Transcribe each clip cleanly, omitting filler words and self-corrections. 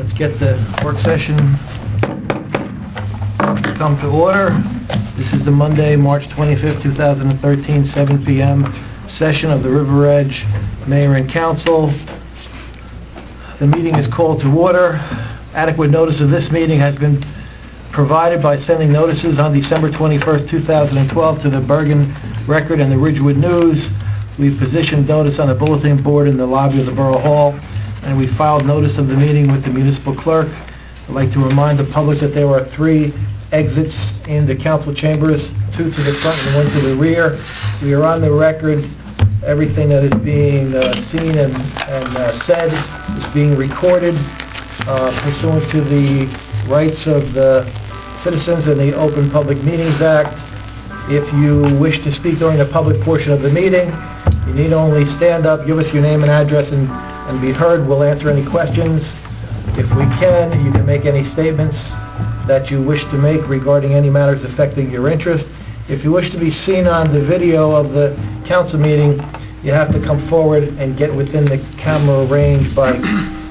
Let's get the work session come to order. This is the Monday, March 25th, 2013, 7 p.m. session of the River Edge Mayor and Council. The meeting is called to order. Adequate notice of this meeting has been provided by sending notices on December 21st, 2012 to the Bergen Record and the Ridgewood News. We've positioned notice on the bulletin board in the lobby of the Borough Hall, and we filed notice of the meeting with the municipal clerk. I'd like to remind the public that there are 3 exits in the council chambers, 2 to the front and 1 to the rear. We are on the record. Everything that is being seen and said is being recorded pursuant to the rights of the citizens and the Open Public Meetings Act. If you wish to speak during the public portion of the meeting, you need only stand up, give us your name and address, and be heard. We'll answer any questions. If we can, you can make any statements that you wish to make regarding any matters affecting your interest. If you wish to be seen on the video of the council meeting, you have to come forward and get within the camera range by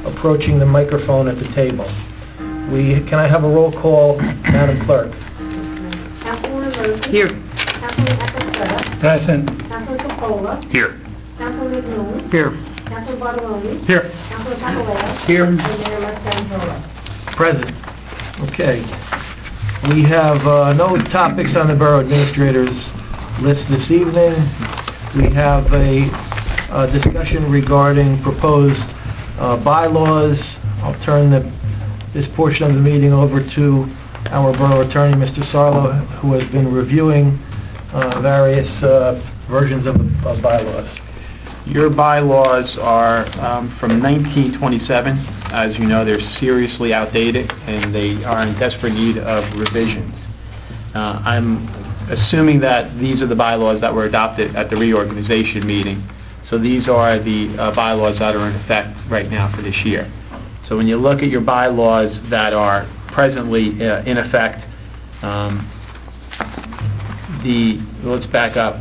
approaching the microphone at the table. Can I have a roll call, Madam Clerk? Councilwoman Murphy. Here. Councilman Eccleston. Present. Councilman Coppola. Here. Councilman McNeil. Here. Councilman Bartoloni. Here. Councilman Papaleo. Here. And Mayor Santola. Present. Okay. We have no topics on the Borough Administrator's list this evening. We have a discussion regarding proposed bylaws. I'll turn this portion of the meeting over to our Borough Attorney, Mr. Sarlo, who has been reviewing various versions of bylaws. Your bylaws are from 1927. As you know, they're seriously outdated and they are in desperate need of revisions. I'm assuming that these are the bylaws that were adopted at the reorganization meeting. So these are the bylaws that are in effect right now for this year. So when you look at your bylaws that are presently in effect, let's back up.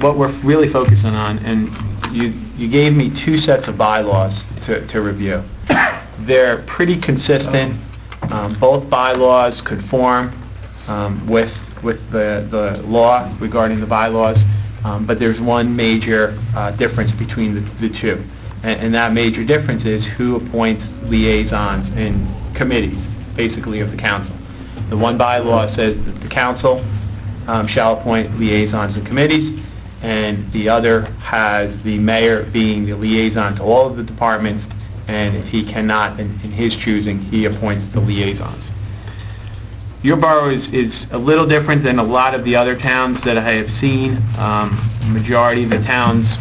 What we're really focusing on, and you gave me 2 sets of bylaws to review. They're pretty consistent. Both bylaws conform with the law regarding the bylaws, but there's one major difference between the 2. And that major difference is who appoints liaisons in committees, basically of the council. The one bylaw says that the council shall appoint liaisons in committees, and the other has the mayor being the liaison to all of the departments, and if he cannot, in his choosing, he appoints the liaisons. Your borough is a little different than a lot of the other towns that I have seen. The majority of the towns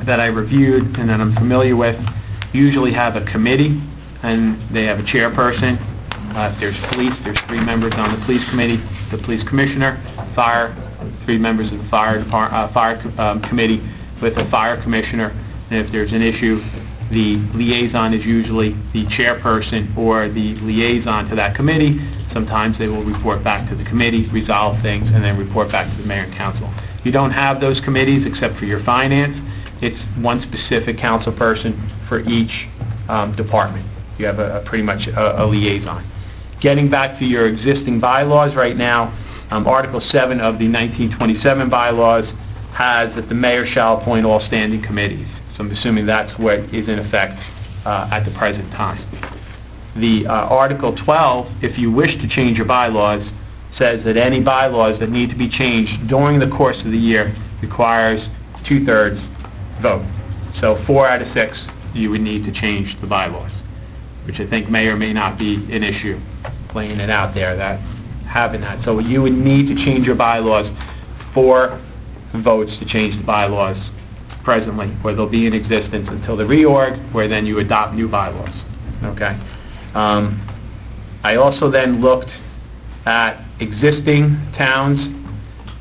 that I reviewed and that I'm familiar with usually have a committee, and they have a chairperson. If there's police, there's 3 members on the police committee, the police commissioner, fire, 3 members of the fire committee with a fire commissioner. And if there's an issue, the liaison is usually the chairperson or the liaison to that committee. Sometimes they will report back to the committee, resolve things, and then report back to the mayor and council. You don't have those committees except for your finance. It's one specific council person for each department. You have pretty much a liaison. Getting back to your existing bylaws right now, Article 7 of the 1927 bylaws has that the mayor shall appoint all standing committees. So I'm assuming that's what is in effect at the present time. The Article 12, if you wish to change your bylaws, says that any bylaws that need to be changed during the course of the year requires 2/3 vote. So 4 out of 6 you would need to change the bylaws, which I think may or may not be an issue, laying it out there, that having that. So you would need to change your bylaws, 4 votes to change the bylaws presently, where they'll be in existence until the reorg, where then you adopt new bylaws. Okay. I also then looked at existing towns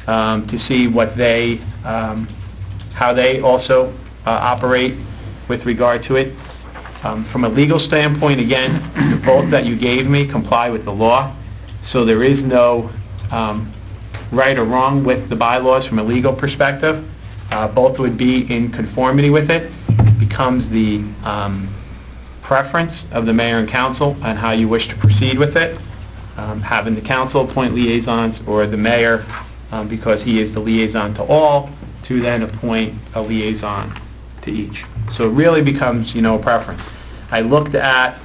to see what they, how they also operate with regard to it. From a legal standpoint, again, the both that you gave me comply with the law, so there is no right or wrong with the bylaws from a legal perspective. Both would be in conformity with it. It becomes the preference of the mayor and council on how you wish to proceed with it, having the council appoint liaisons or the mayor, because he is the liaison to all, to then appoint a liaison to each. So it really becomes, a preference. I looked at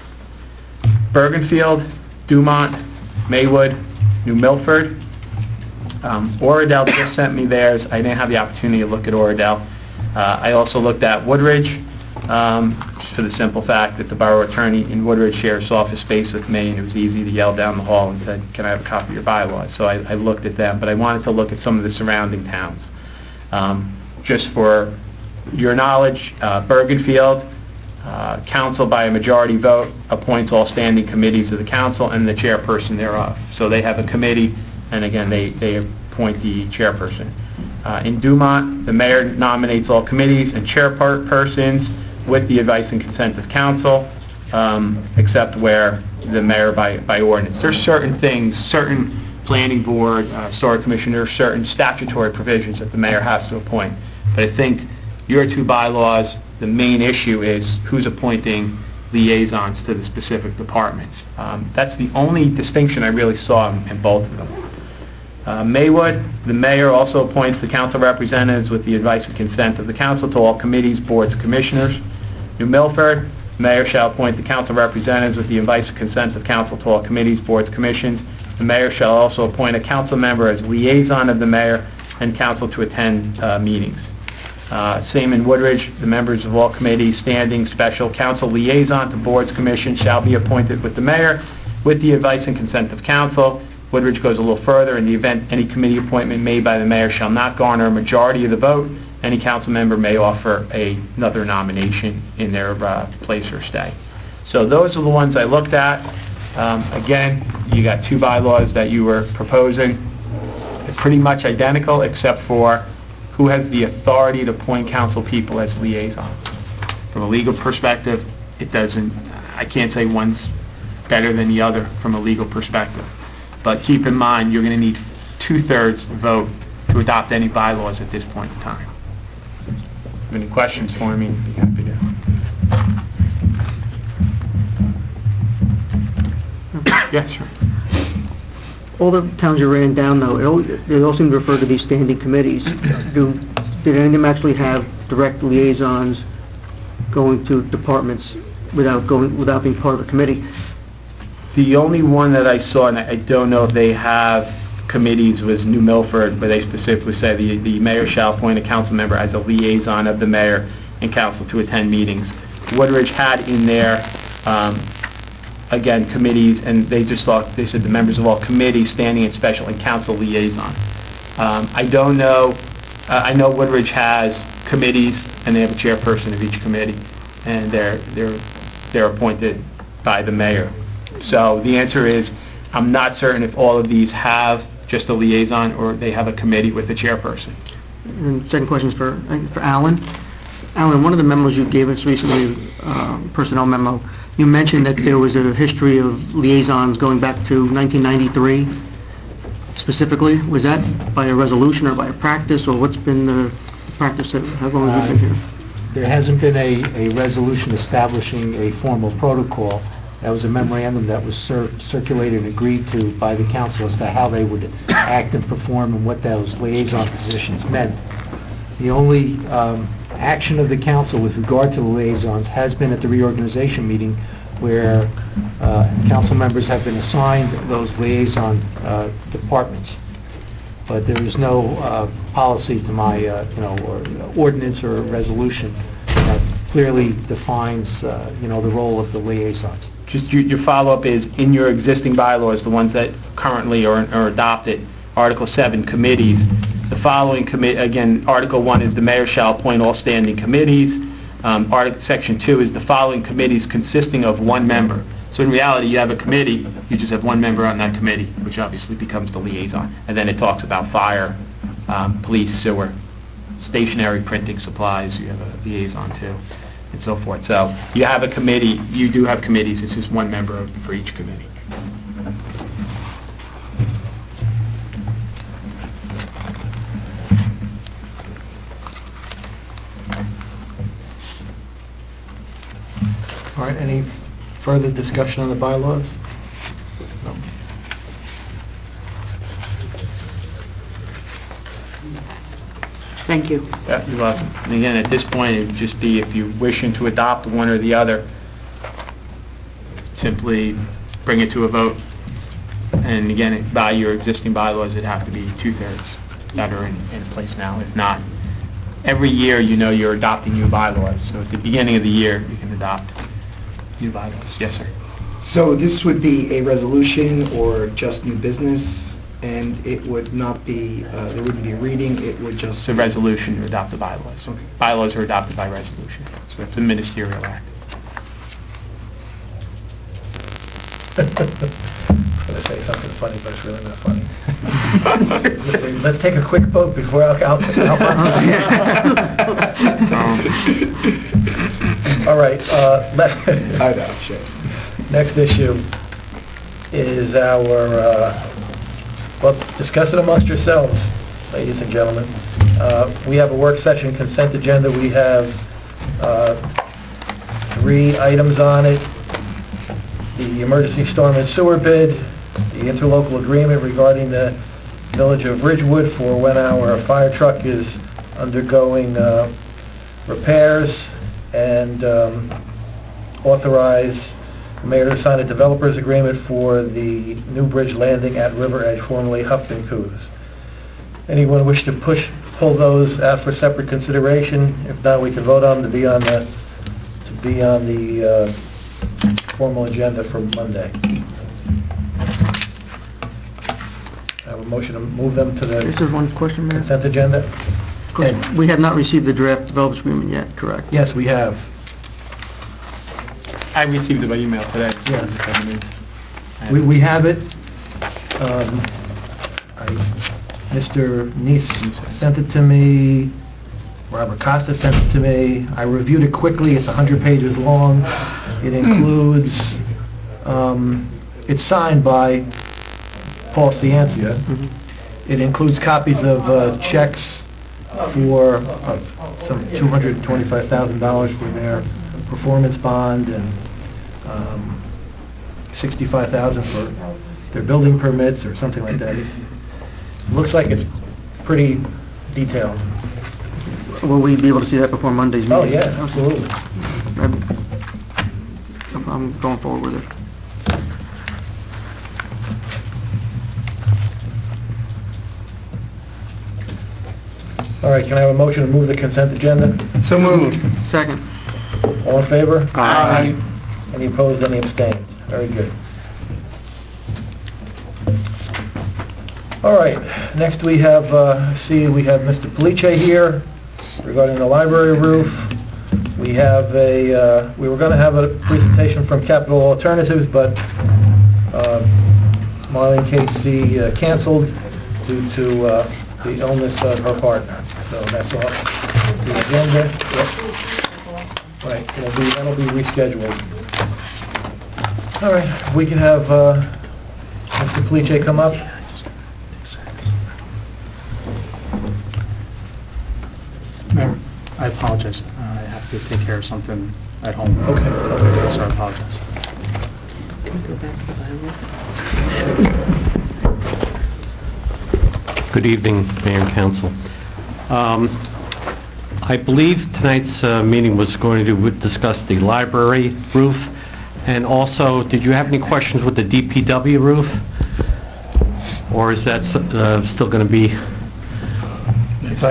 Bergenfield, Dumont, Maywood, New Milford. Oradell just sent me theirs. I didn't have the opportunity to look at Oradell. I also looked at Woodridge, just for the simple fact that the borough attorney in Woodridge shares office space with me, and it was easy to yell down the hall and said, "Can I have a copy of your bylaws?" So I looked at them, but I wanted to look at some of the surrounding towns. Just for your knowledge, Bergenfield, council by a majority vote appoints all standing committees of the council and the chairperson thereof. So they have a committee, and again, they appoint the chairperson. In Dumont, the mayor nominates all committees and chairpersons with the advice and consent of council, except where the mayor by ordinance. There's certain things, certain planning board, historic commissioner, certain statutory provisions that the mayor has to appoint. But I think your two bylaws, the main issue is who's appointing liaisons to the specific departments. That's the only distinction I really saw in both of them. Maywood, the mayor also appoints the council representatives with the advice and consent of the council to all committees, boards, commissioners. New Milford, the mayor shall appoint the council representatives with the advice and consent of council to all committees, boards, commissions. The mayor shall also appoint a council member as liaison of the mayor and council to attend meetings. Same in Woodridge, the members of all committees, standing, special, council liaison to boards, commissions shall be appointed with the mayor with the advice and consent of council. Woodridge goes a little further. In the event any committee appointment made by the mayor shall not garner a majority of the vote, any council member may offer another nomination in their place or stay. So those are the ones I looked at. Again, you got two bylaws that you were proposing. They're pretty much identical except for who has the authority to appoint council people as liaisons. From a legal perspective, I can't say one's better than the other from a legal perspective. But keep in mind, you're going to need 2/3 vote to adopt any bylaws at this point in time. Have any questions for me? Be happy to. Yes, sure. All the towns you ran down, though, they all seem to refer to these standing committees. Did any of them actually have direct liaisons going to departments without being part of a committee? The only one that I saw, and I don't know if they have committees, was New Milford, where they specifically say the mayor shall appoint a council member as a liaison of the mayor and council to attend meetings. Woodridge had in there, again, committees, and they said the members of all committees, standing and special, and council liaison. I don't know, I know Woodridge has committees, and they have a chairperson of each committee, and they're appointed by the mayor. So the answer is, I'm not certain if all of these have just a liaison or they have a committee with the chairperson. And second question is for Alan. Alan, one of the memos you gave us recently, personnel memo, you mentioned that there was a history of liaisons going back to 1993. Specifically, was that by a resolution or by a practice, or what's been the practice? How long have you been here? There hasn't been a resolution establishing a formal protocol. That was a memorandum that was circulated and agreed to by the council as to how they would act and perform and what those liaison positions meant. The only action of the council with regard to the liaisons has been at the reorganization meeting, where council members have been assigned those liaison departments. But there is no policy to my, or ordinance or resolution that clearly defines, the role of the liaisons. Just your follow-up is, in your existing bylaws, the ones that currently are adopted, Article 7, committees, the following again, Article 1 is the mayor shall appoint all standing committees. Section 2 is the following committees consisting of one member. So in reality, you have a committee, you just have one member on that committee, which obviously becomes the liaison. And then it talks about fire, police, sewer, stationery, printing supplies, you have a liaison too, and so forth. So you have a committee, you do have committees, it's just one member for each committee. All right, any further discussion on the bylaws? No. Thank you. Yeah, you're welcome. And again, at this point, it would just be if you're wishing to adopt one or the other, simply bring it to a vote. And again, by your existing bylaws, it'd have to be 2/3 that are in place now. If not, every year you know you're adopting new bylaws. So at the beginning of the year, you can adopt new bylaws. Yes, sir. So this would be a resolution or just new business, and it would not be, there wouldn't be a reading, it would just... It's a resolution to adopt the bylaws. Okay. Bylaws are adopted by resolution. So it's a ministerial act. I'm going to say something funny, but it's really not funny. Let's take a quick vote before I'll All right, I know, sure. next issue is our, well, discuss it amongst yourselves, ladies and gentlemen. We have a work session consent agenda. We have 3 items on it. The emergency storm and sewer bid, the interlocal agreement regarding the Village of Ridgewood for when our fire truck is undergoing repairs, and authorize the mayor to sign a developer's agreement for the new bridge landing at River Edge, formerly Hupton Coos. Anyone wish to pull those out for separate consideration? If not, we can vote on them to be on the formal agenda for Monday. I have a motion to move them to This the is one question, Mayor. consent agenda. We have not received the draft developers agreement yet, correct? Yes, we have. I received it by email today. Yeah. We have it. Mr. Neese sent it to me. Robert Costa sent it to me. I reviewed it quickly. It's 100 pages long. It includes, it's signed by Paul Ciancia. It includes copies of checks for some $225,000 for their performance bond, and $65,000 for their building permits or something like that. It looks like it's pretty detailed. Will we be able to see that before Monday's meeting? Oh, yeah, absolutely. I'm going forward with it. All right, can I have a motion to move the consent agenda? So moved. Second. All in favor? Aye. Any opposed, any abstained? Very good. All right, next we have, we have Mr. Police here regarding the library roof. We have we were going to have a presentation from Capital Alternatives, but Marlene Casey canceled due to the illness of her partner. So that's off the agenda. Yep. Right, that'll be rescheduled. All right, we can have Mr. Police come up. Mayor, I apologize. I have to take care of something at home. Okay. So I apologize. Good evening, Mayor and Council. I believe tonight's meeting was going to discuss the library roof, and also, did you have any questions with the DPW roof? Or is that still going to be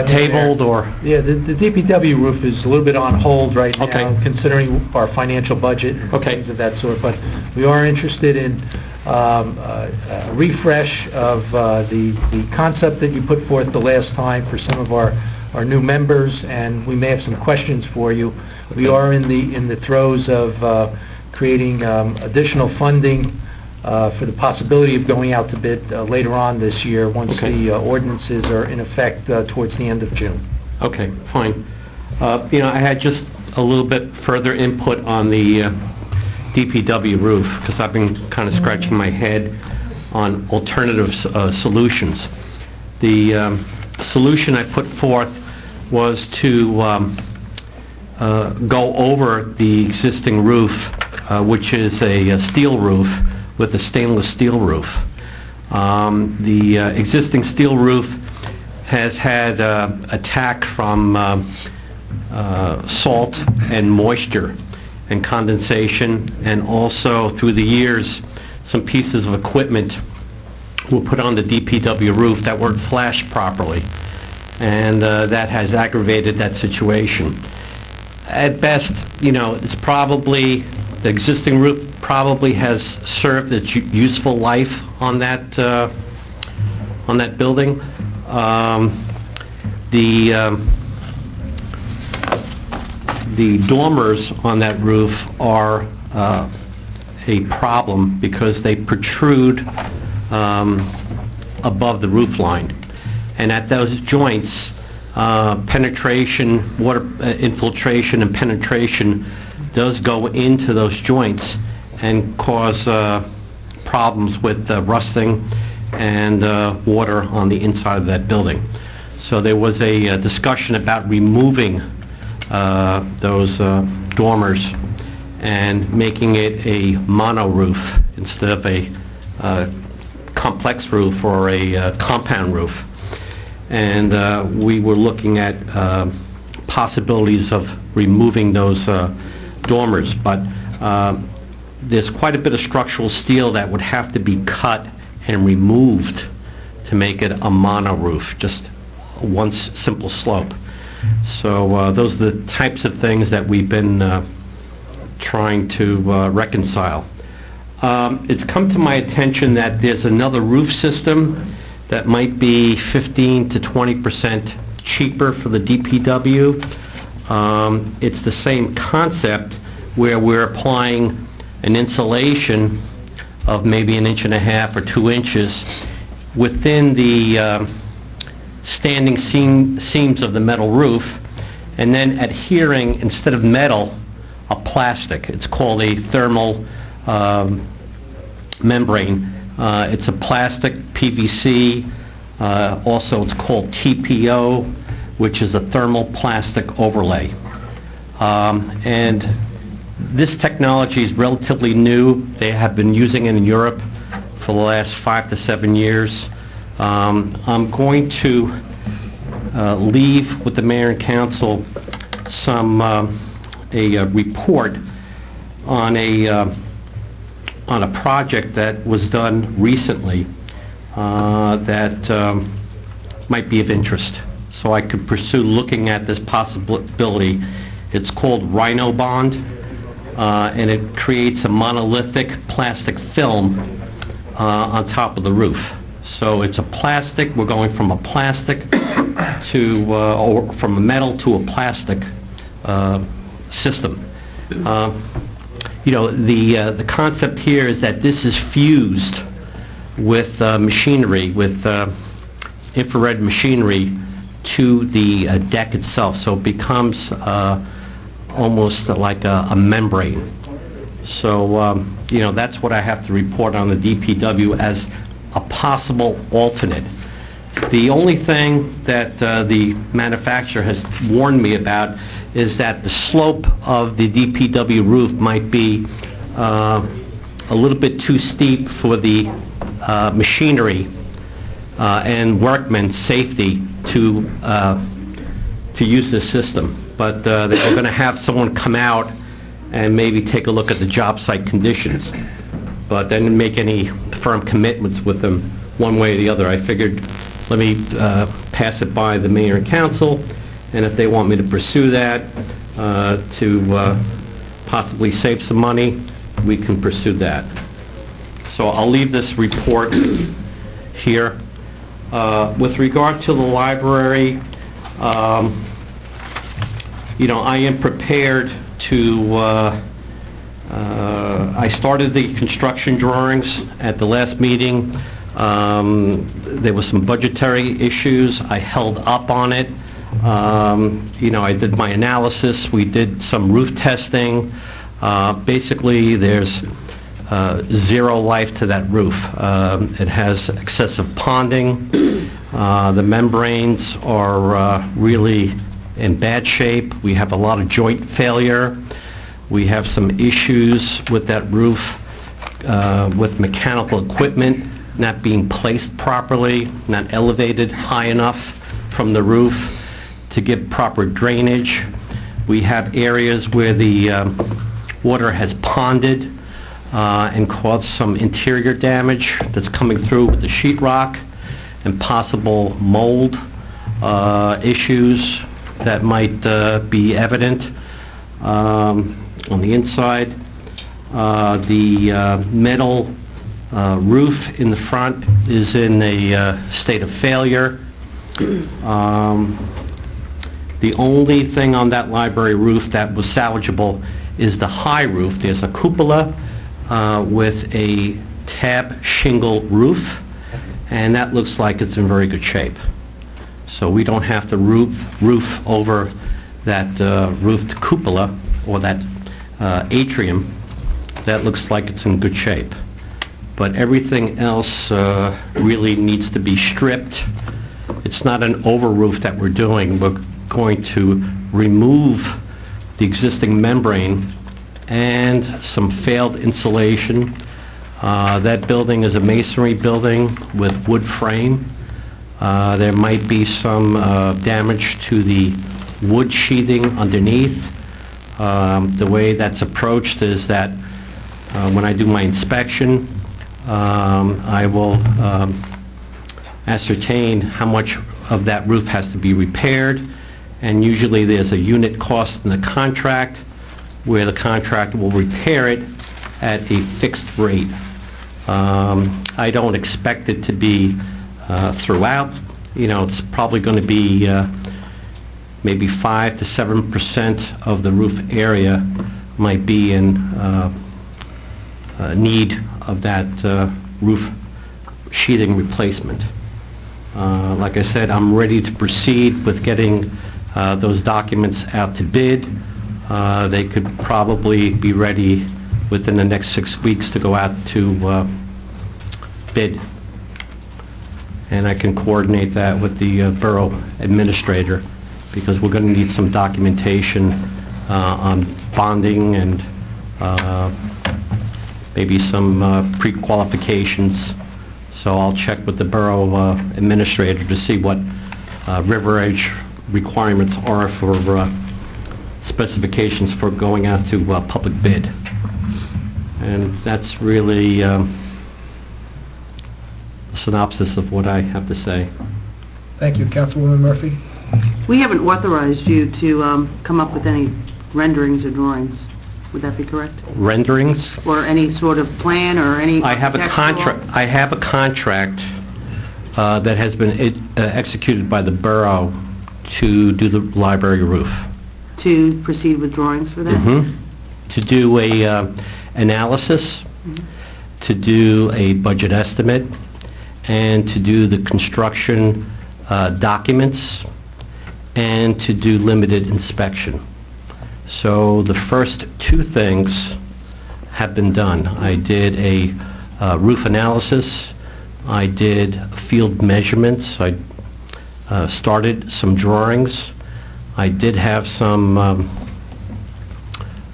tabled, or? Yeah, the DPW roof is a little bit on hold right now, Okay. considering our financial budget and Okay. things of that sort, but we are interested in a refresh of the concept that you put forth the last time for some of our new members, and we may have some questions for you. We are in the throes of creating additional funding for the possibility of going out to bid later on this year, once Okay. the ordinances are in effect towards the end of June. Okay, fine. I had just a little bit further input on the DPW roof, because I've been kind of scratching my head on alternative solutions. The solution I put forth was to go over the existing roof which is a steel roof with a stainless steel roof. The existing steel roof has had attack from salt and moisture and condensation, and also through the years some pieces of equipment were put on the DPW roof that weren't flashed properly, and that has aggravated that situation. At best, it's probably, the existing roof probably has served its useful life on that building. The dormers on that roof are a problem because they protrude above the roof line, and at those joints, penetration, water infiltration and penetration does go into those joints and cause problems with rusting and water on the inside of that building. So there was a discussion about removing those dormers and making it a mono roof instead of a complex roof or a compound roof. And we were looking at possibilities of removing those dormers, but there's quite a bit of structural steel that would have to be cut and removed to make it a mono roof, just one simple slope. So those are the types of things that we've been trying to reconcile. It's come to my attention that there's another roof system that might be 15 to 20% cheaper for the DPW. It's the same concept where we're applying an insulation of maybe 1.5 or 2 inches within the standing seams of the metal roof, and then adhering, instead of metal, a plastic. It's called a thermal membrane. It's a plastic PVC. Also, it's called TPO, which is a thermal plastic overlay. And this technology is relatively new. They have been using it in Europe for the last 5 to 7 years. I'm going to leave with the mayor and council a report on a project that was done recently that might be of interest. So I could pursue looking at this possibility. It's called Rhino Bond, and it creates a monolithic plastic film on top of the roof. So it's a plastic, we're going from a plastic to, or from a metal to a plastic system. The concept here is that this is fused with machinery, with infrared machinery to the deck itself, so it becomes almost like a membrane. So, that's what I have to report on the DPW as a possible alternate. The only thing that the manufacturer has warned me about is that the slope of the DPW roof might be a little bit too steep for the machinery and workmen's safety to use this system. But they're going to have someone come out and maybe take a look at the job site conditions, but they didn't make any firm commitments with them one way or the other. I figured, let me pass it by the mayor and council, and if they want me to pursue that to possibly save some money, we can pursue that. So I'll leave this report here. With regard to the library, I am prepared to, I started the construction drawings at the last meeting. There was some budgetary issues. I held up on it. I did my analysis. We did some roof testing. Basically, there's zero life to that roof. It has excessive ponding. The membranes are really in bad shape. We have a lot of joint failure. We have some issues with that roof, with mechanical equipment not being placed properly, not elevated high enough from the roof to give proper drainage. We have areas where the water has ponded and caused some interior damage that's coming through with the sheetrock, and possible mold issues that might be evident on the inside. The metal roof in the front is in a state of failure. The only thing on that library roof that was salvageable is the high roof. There's a cupola with a tab shingle roof, and that looks like it's in very good shape. So we don't have to roof over that roofed cupola or that atrium. That looks like it's in good shape. But everything else really needs to be stripped. It's not an over roof that we're doing. We're going to remove the existing membrane and some failed insulation. That building is a masonry building with wood frame. There might be some damage to the wood sheathing underneath. The way that's approached is that when I do my inspection, I will ascertain how much of that roof has to be repaired, and usually there's a unit cost in the contract where the contractor will repair it at a fixed rate. I don't expect it to be throughout. You know, it's probably going to be maybe 5 to 7% of the roof area might be in need of that roof sheathing replacement. Like I said, I'm ready to proceed with getting those documents out to bid. They could probably be ready within the next 6 weeks to go out to bid. And I can coordinate that with the borough administrator, because we're going to need some documentation on bonding and maybe some pre-qualifications. So I'll check with the borough administrator to see what River Edge requirements are for specifications for going out to public bid. And that's really a synopsis of what I have to say. Thank you. Councilwoman Murphy? We haven't authorized you to come up with any renderings or drawings. Would that be correct? Renderings? Or any sort of plan or any I have a architectural- contract. I have a contract that has been executed by the borough to do the library roof. To proceed with drawings for that? Mhm. To do a analysis, to do a budget estimate, and to do the construction documents, and to do limited inspection. So the first two things have been done. I did a roof analysis. I did field measurements. I started some drawings. I did have some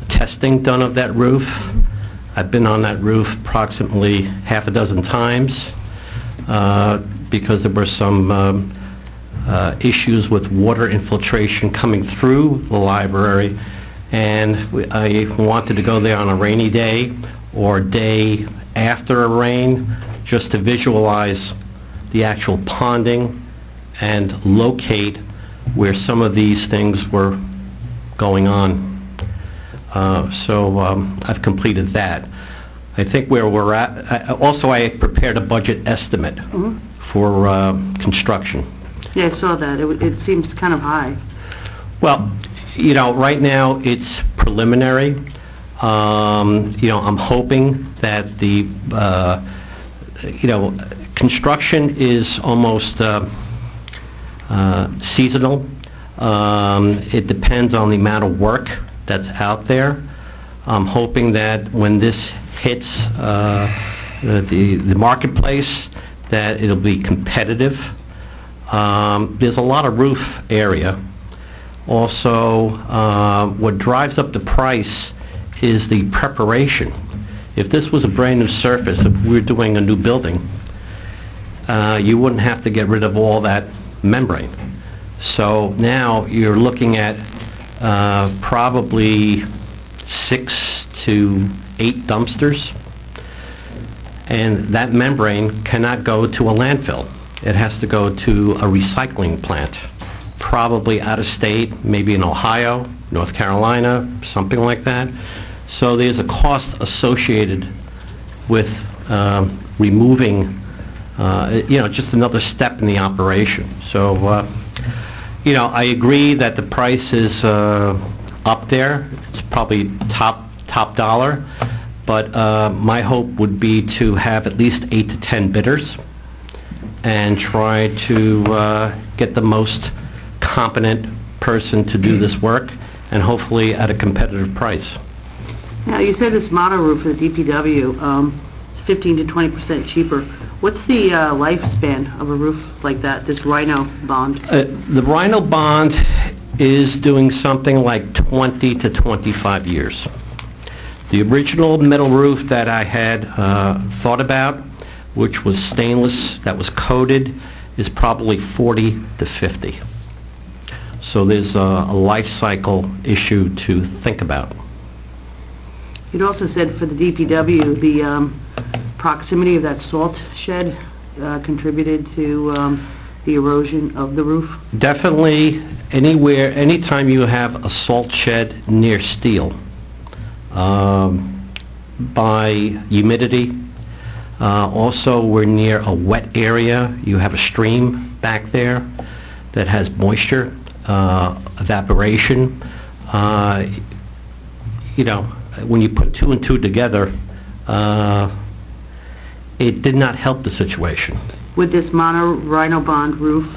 testing done of that roof. I've been on that roof approximately half a dozen times because there were some issues with water infiltration coming through the library, and I wanted to go there on a rainy day or day after a rain just to visualize the actual ponding and locate where some of these things were going on. So I've completed that. I think where we're at, also I prepared a budget estimate for construction. Yeah, I saw that. It seems kind of high. Well, you know, right now it's preliminary. You know, I'm hoping that the, you know, construction is almost seasonal. It depends on the amount of work that's out there. I'm hoping that when this hits the marketplace, that it'll be competitive. There's a lot of roof area. Also, what drives up the price is the preparation. If this was a brand-new surface, if we were doing a new building, you wouldn't have to get rid of all that membrane. So now you're looking at probably 6 to 8 dumpsters, and that membrane cannot go to a landfill. It has to go to a recycling plant, probably out of state, maybe in Ohio, North Carolina, something like that. So there's a cost associated with removing, just another step in the operation. So, I agree that the price is up there. It's probably top dollar, but my hope would be to have at least 8 to 10 bidders and try to get the most competent person to do this work, and hopefully at a competitive price. Now, you said this mono roof for the DPW, it's 15 to 20% cheaper. What's the lifespan of a roof like that, this Rhino Bond? The Rhino Bond is doing something like 20 to 25 years. The original metal roof that I had thought about, which was stainless, that was coated, is probably 40 to 50. So there's a life cycle issue to think about. You'd also said for the DPW, the proximity of that salt shed contributed to the erosion of the roof? Definitely, anytime you have a salt shed near steel, by humidity, also we're near a wet area. You have a stream back there that has moisture, evaporation. When you put 2 and 2 together, it did not help the situation. Would this mono Rhino Bond roof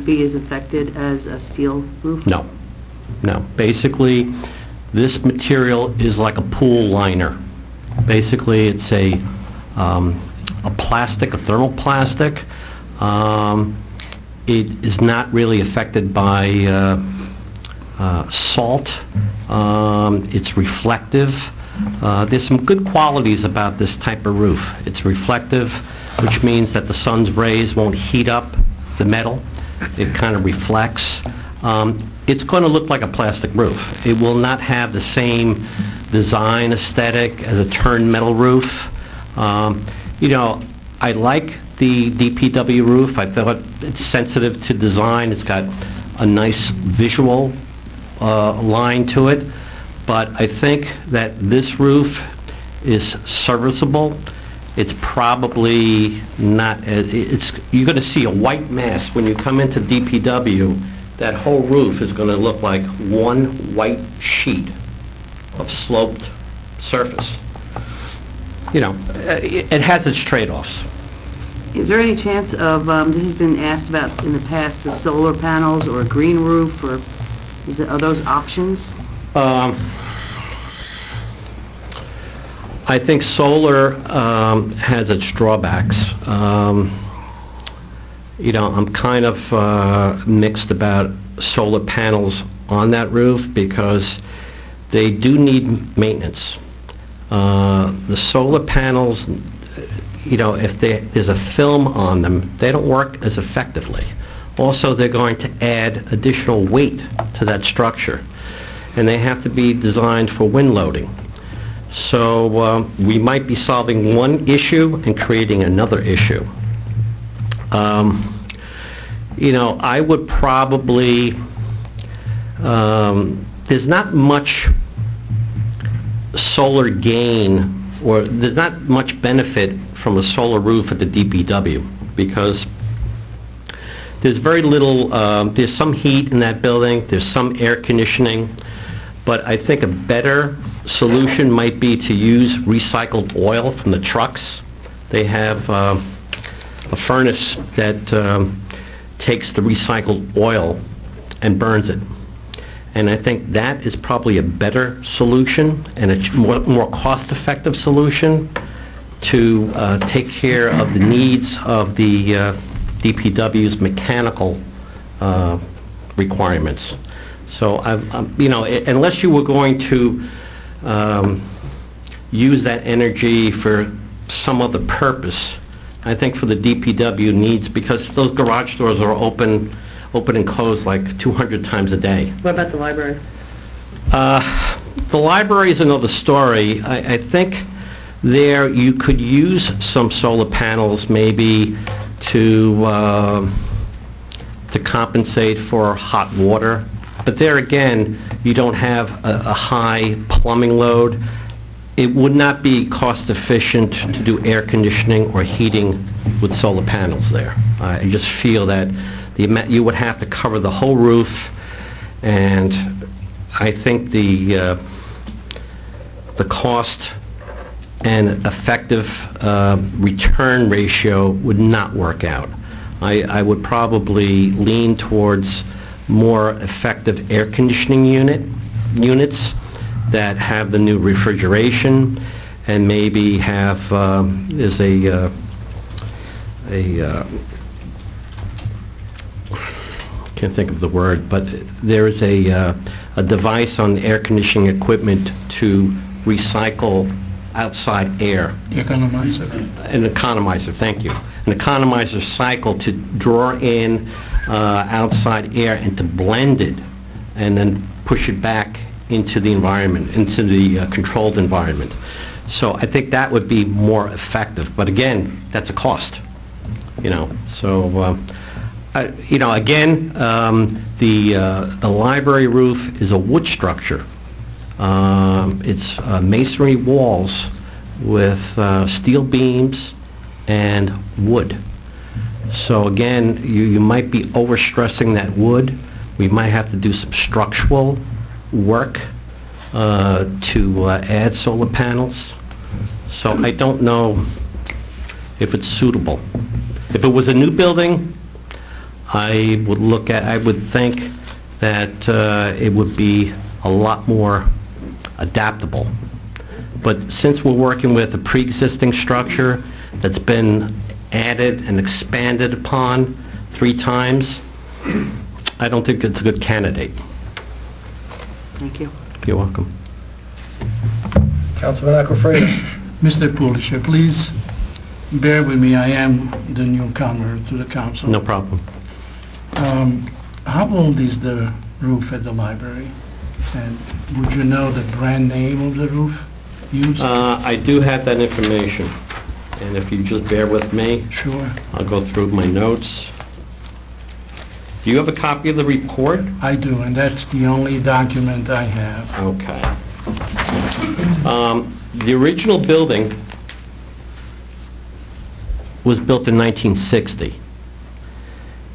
be as affected as a steel roof? No. Basically, this material is like a pool liner. Basically, it's a plastic, a thermoplastic. It is not really affected by salt. It's reflective. There's some good qualities about this type of roof. It's reflective, which means that the sun's rays won't heat up the metal. It kind of reflects. It's going to look like a plastic roof. It will not have the same design aesthetic as a turned metal roof. I like the DPW roof. I thought it's sensitive to design. It's got a nice visual line to it. But I think that this roof is serviceable. It's probably not as... You're going to see a white mass when you come into DPW. That whole roof is going to look like one white sheet of sloped surface. It has its trade-offs. Is there any chance of, this has been asked about in the past, the solar panels or a green roof, or are those options? I think solar has its drawbacks. I'm kind of mixed about solar panels on that roof because they do need maintenance. The solar panels, if there's a film on them, they don't work as effectively. Also, they're going to add additional weight to that structure, and they have to be designed for wind loading. So we might be solving one issue and creating another issue. I would probably, there's not much solar gain, or there's not much benefit from a solar roof at the DPW, because there's very little, there's some heat in that building, there's some air conditioning, but I think a better solution might be to use recycled oil from the trucks. They have a furnace that takes the recycled oil and burns it. And I think that is probably a better solution and a more cost-effective solution to take care of the needs of the DPW's mechanical requirements. So, unless you were going to use that energy for some other purpose. I think for the DPW needs, because those garage doors are open and closed like 200 times a day. What about the library? The library is another story. I think there you could use some solar panels maybe to compensate for hot water. But there again, you don't have a high plumbing load. It would not be cost efficient to do air conditioning or heating with solar panels there. I just feel that you would have to cover the whole roof, and I think the cost and effective return ratio would not work out. I would probably lean towards more effective air conditioning units that have the new refrigeration, and maybe have is a can't think of the word, but there is a device on the air conditioning equipment to recycle outside air. Economizer. An economizer, thank you. An economizer cycle to draw in outside air and to blend it and then push it back into the environment, into the controlled environment. So I think that would be more effective. But again, that's a cost, So, again, the library roof is a wood structure. It's masonry walls with steel beams and wood. So again, you might be overstressing that wood. We might have to do some structural work to add solar panels. So I don't know if it's suitable. If it was a new building, I would think that it would be a lot more adaptable. But since we're working with a pre-existing structure that's been added and expanded upon 3 times, I don't think it's a good candidate. Thank you. You're welcome. Councilman Aquafredo. Mr. Pulisher, please bear with me. I am the newcomer to the council. No problem. How old is the roof at the library? And would you know the brand name of the roof used? I do have that information, and if you just bear with me, Sure. I'll go through my notes. Do you have a copy of the report? I do, and that's the only document I have. Okay. The original building was built in 1960.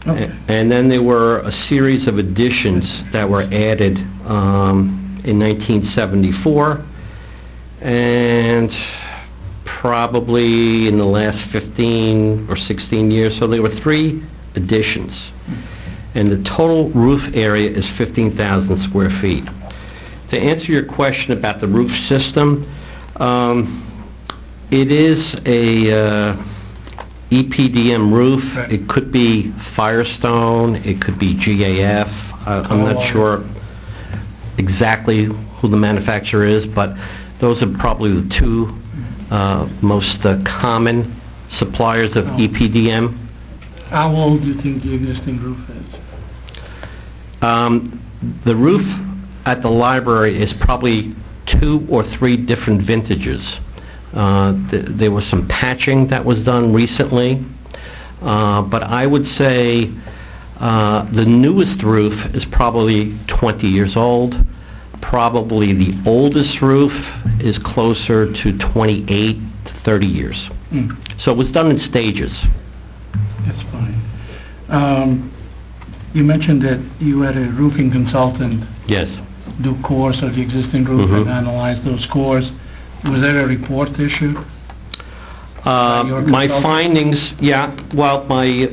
Okay. And then there were a series of additions that were added in 1974, and probably in the last 15 or 16 years. So there were 3 additions. And the total roof area is 15,000 square feet. To answer your question about the roof system, it is a EPDM roof. Right. It could be Firestone, it could be GAF. I'm not sure exactly who the manufacturer is, but those are probably the 2 most common suppliers of EPDM. How old do you think the existing roof is? The roof at the library is probably 2 or 3 different vintages. There was some patching that was done recently, but I would say the newest roof is probably 20 years old. Probably the oldest roof is closer to 28 to 30 years. So it was done in stages. That's fine. You mentioned that you had a roofing consultant Yes. do cores of the existing roof and analyze those cores. Was there a report issued? Your My consultant? findings,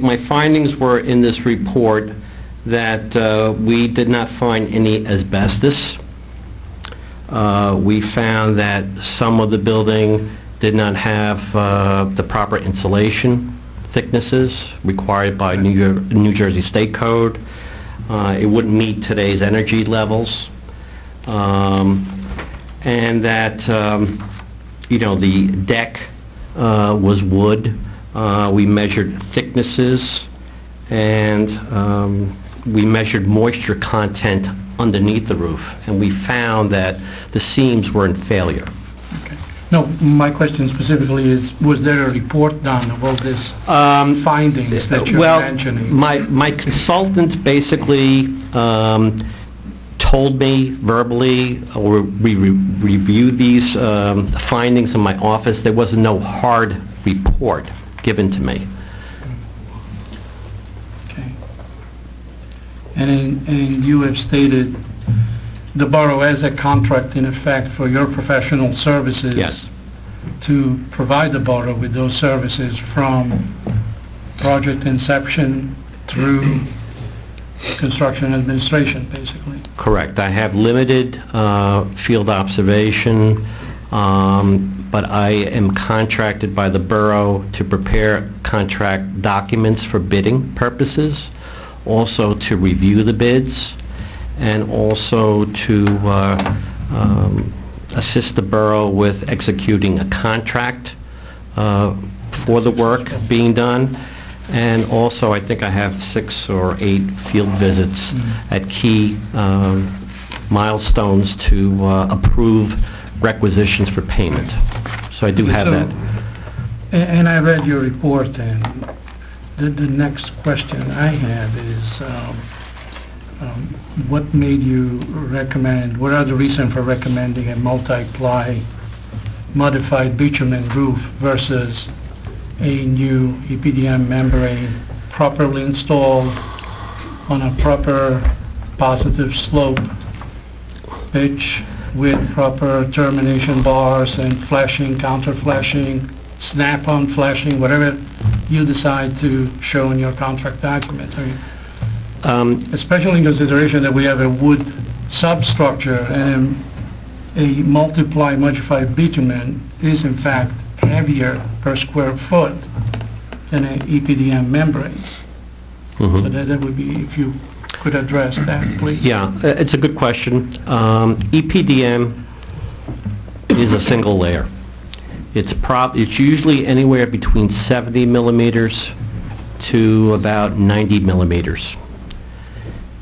my findings were in this report that we did not find any asbestos. We found that some of the building did not have the proper insulation thicknesses required by New Jersey State Code. It wouldn't meet today's energy levels. And that the deck was wood. We measured thicknesses, and we measured moisture content underneath the roof, and we found that the seams were in failure. Okay. No, my question specifically is, was there a report done of all this findings that you're mentioning? Well, my consultant basically told me verbally, or we reviewed these findings in my office. There was no hard report given to me. Okay. And you have stated the borough has a contract in effect for your professional services. Yes. To provide the borough with those services from project inception through construction administration, basically. Correct. I have limited field observation, but I am contracted by the borough to prepare contract documents for bidding purposes, also to review the bids, and also to assist the borough with executing a contract for the work being done. And also, I think I have 6 or 8 field visits at key milestones to approve requisitions for payment. So I do have that. And I read your report, and the next question I have is, what made you recommend, what are the reasons for recommending a multi-ply modified bitumen roof versus a new EPDM membrane properly installed on a proper positive slope pitch with proper termination bars and flashing, counter flashing, snap-on flashing, whatever you decide to show in your contract documents? I mean, especially in consideration that we have a wood substructure, and a multiply modified bitumen is in fact heavier per square foot than an EPDM membrane. So that would be, if you could address that, please. Yeah, it's a good question. EPDM is a single layer. It's usually anywhere between 70 millimeters to about 90 millimeters.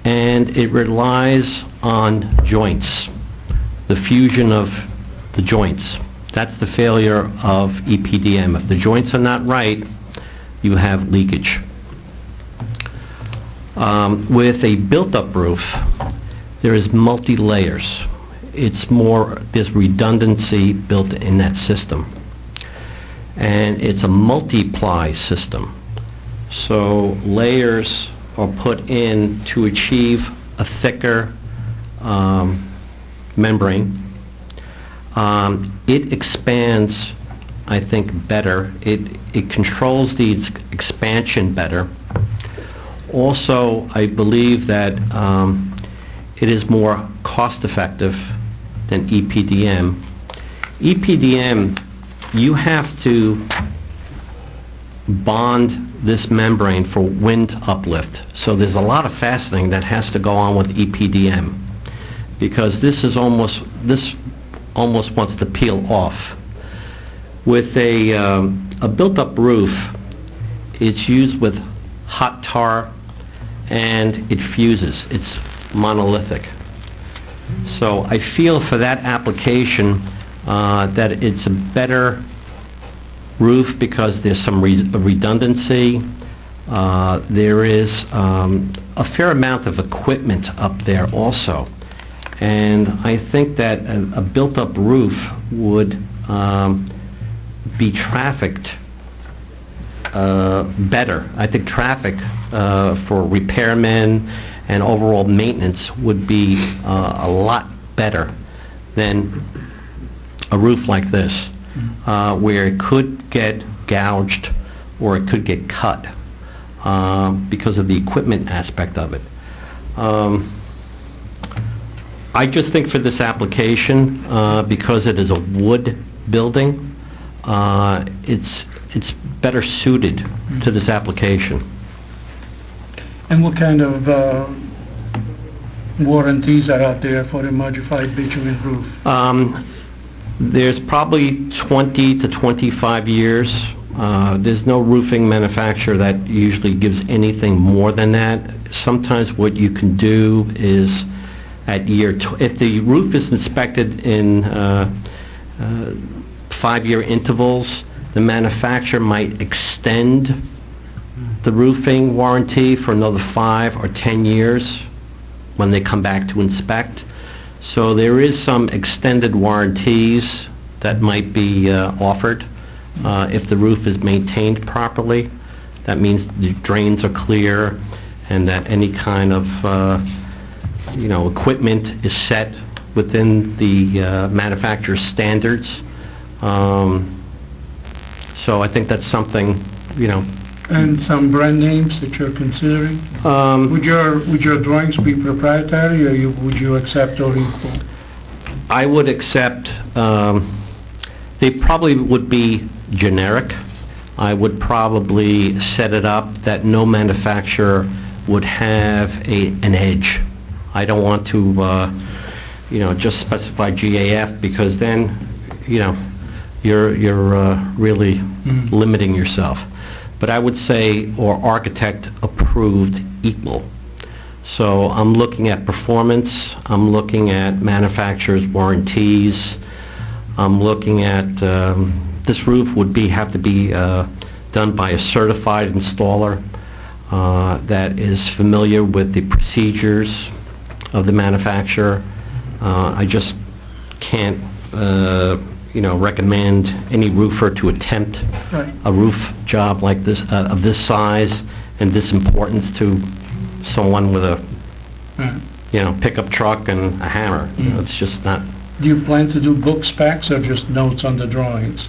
And it relies on joints, the fusion of the joints. That's the failure of EPDM. If the joints are not right, you have leakage. With a built-up roof, there is multi-layers. There's redundancy built in that system. And it's a multiply system. So layers are put in to achieve a thicker membrane. It expands, I think, better. It controls the expansion better. Also, I believe that it is more cost-effective than EPDM. EPDM, you have to bond this membrane for wind uplift. So there's a lot of fastening that has to go on with EPDM, because this almost wants to peel off. With a built-up roof, it's used with hot tar, and it fuses. It's monolithic. So I feel for that application that it's a better roof because there's some redundancy. There is a fair amount of equipment up there also. And I think that a built-up roof would be trafficked better. I think traffic for repairmen and overall maintenance would be a lot better than a roof like this, where it could get gouged or it could get cut because of the equipment aspect of it. I just think for this application, because it is a wood building, it's better suited to this application. And what kind of warranties are out there for a modified bitumen roof? There's probably 20 to 25 years. There's no roofing manufacturer that usually gives anything more than that. Sometimes what you can do is at if the roof is inspected in 5-year intervals, the manufacturer might extend the roofing warranty for another 5 or 10 years when they come back to inspect. So there is some extended warranties that might be offered if the roof is maintained properly. That means the drains are clear and that any kind of equipment is set within the manufacturer's standards. So I think that's something, And some brand names that you're considering? Would your drawings be proprietary, or would you accept or equal? I would accept, they probably would be generic. I would probably set it up that no manufacturer would have an edge. I don't want to, just specify GAF, because then, you're really limiting yourself. But I would say, or architect approved equal. So I'm looking at performance, I'm looking at manufacturer's warranties, I'm looking at, this roof would have to be done by a certified installer that is familiar with the procedures of the manufacturer. I just can't, recommend any roofer to attempt a roof job like this, of this size and this importance to someone with a, pickup truck and a hammer. It's just not. Do you plan to do book specs or just notes on the drawings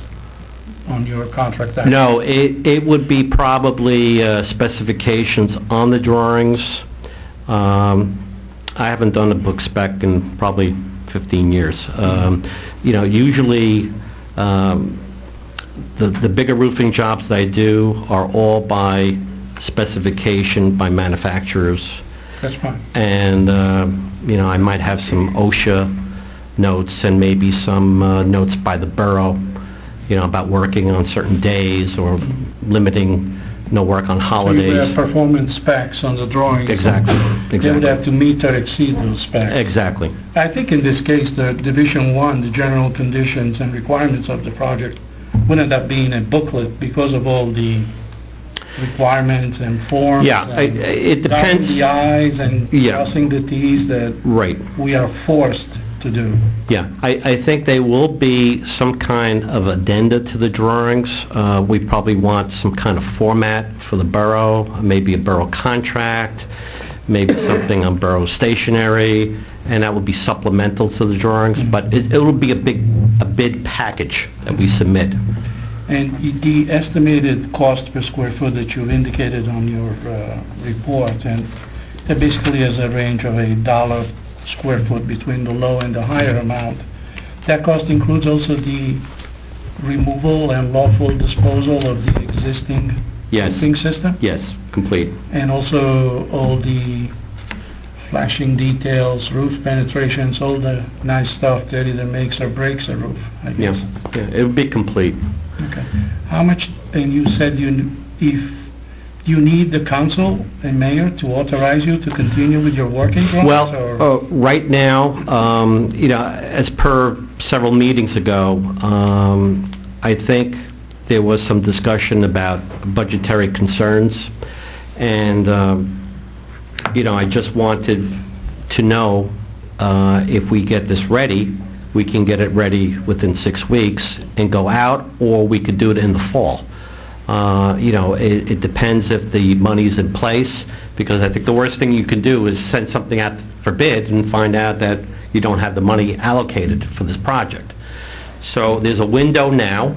on your contract? No, it would be probably specifications on the drawings. I haven't done a book spec in probably 15 years. Usually the bigger roofing jobs that I do are all by specification by manufacturers. That's fine. And, I might have some OSHA notes and maybe some notes by the borough, about working on certain days or limiting no work on So you holidays. would have performance specs on the drawings. Exactly. They would have to meet or exceed those specs. Exactly. I think in this case, the Division 1, the general conditions and requirements of the project would end up being a booklet because of all the requirements and forms. Yeah, and it depends. dotting the i's and crossing the t's that Right. we are forced to do. Yeah, I think they will be some kind of addenda to the drawings. We probably want some kind of format for the borough, maybe a borough contract, maybe something on borough stationery, and that would be supplemental to the drawings, but it will be a bid package that we submit. And the estimated cost per square foot that you've indicated on your report, and that basically is a range of $1 square foot between the low and the higher amount. That cost includes also the removal and lawful disposal of the existing roofing system? Yes, complete. And also all the flashing details, roof penetrations, all the nice stuff that either makes or breaks a roof, I guess. Yeah, it would be complete. Okay. How much, and you said if you need the council and mayor to authorize you to continue with your working drawings? Well, right now, as per several meetings ago, I think there was some discussion about budgetary concerns, and, I just wanted to know if we get this ready, we can get it ready within 6 weeks and go out, or we could do it in the fall. It depends if the money's in place, because I think the worst thing you can do is send something out for bid and find out that you don't have the money allocated for this project. So there's a window now,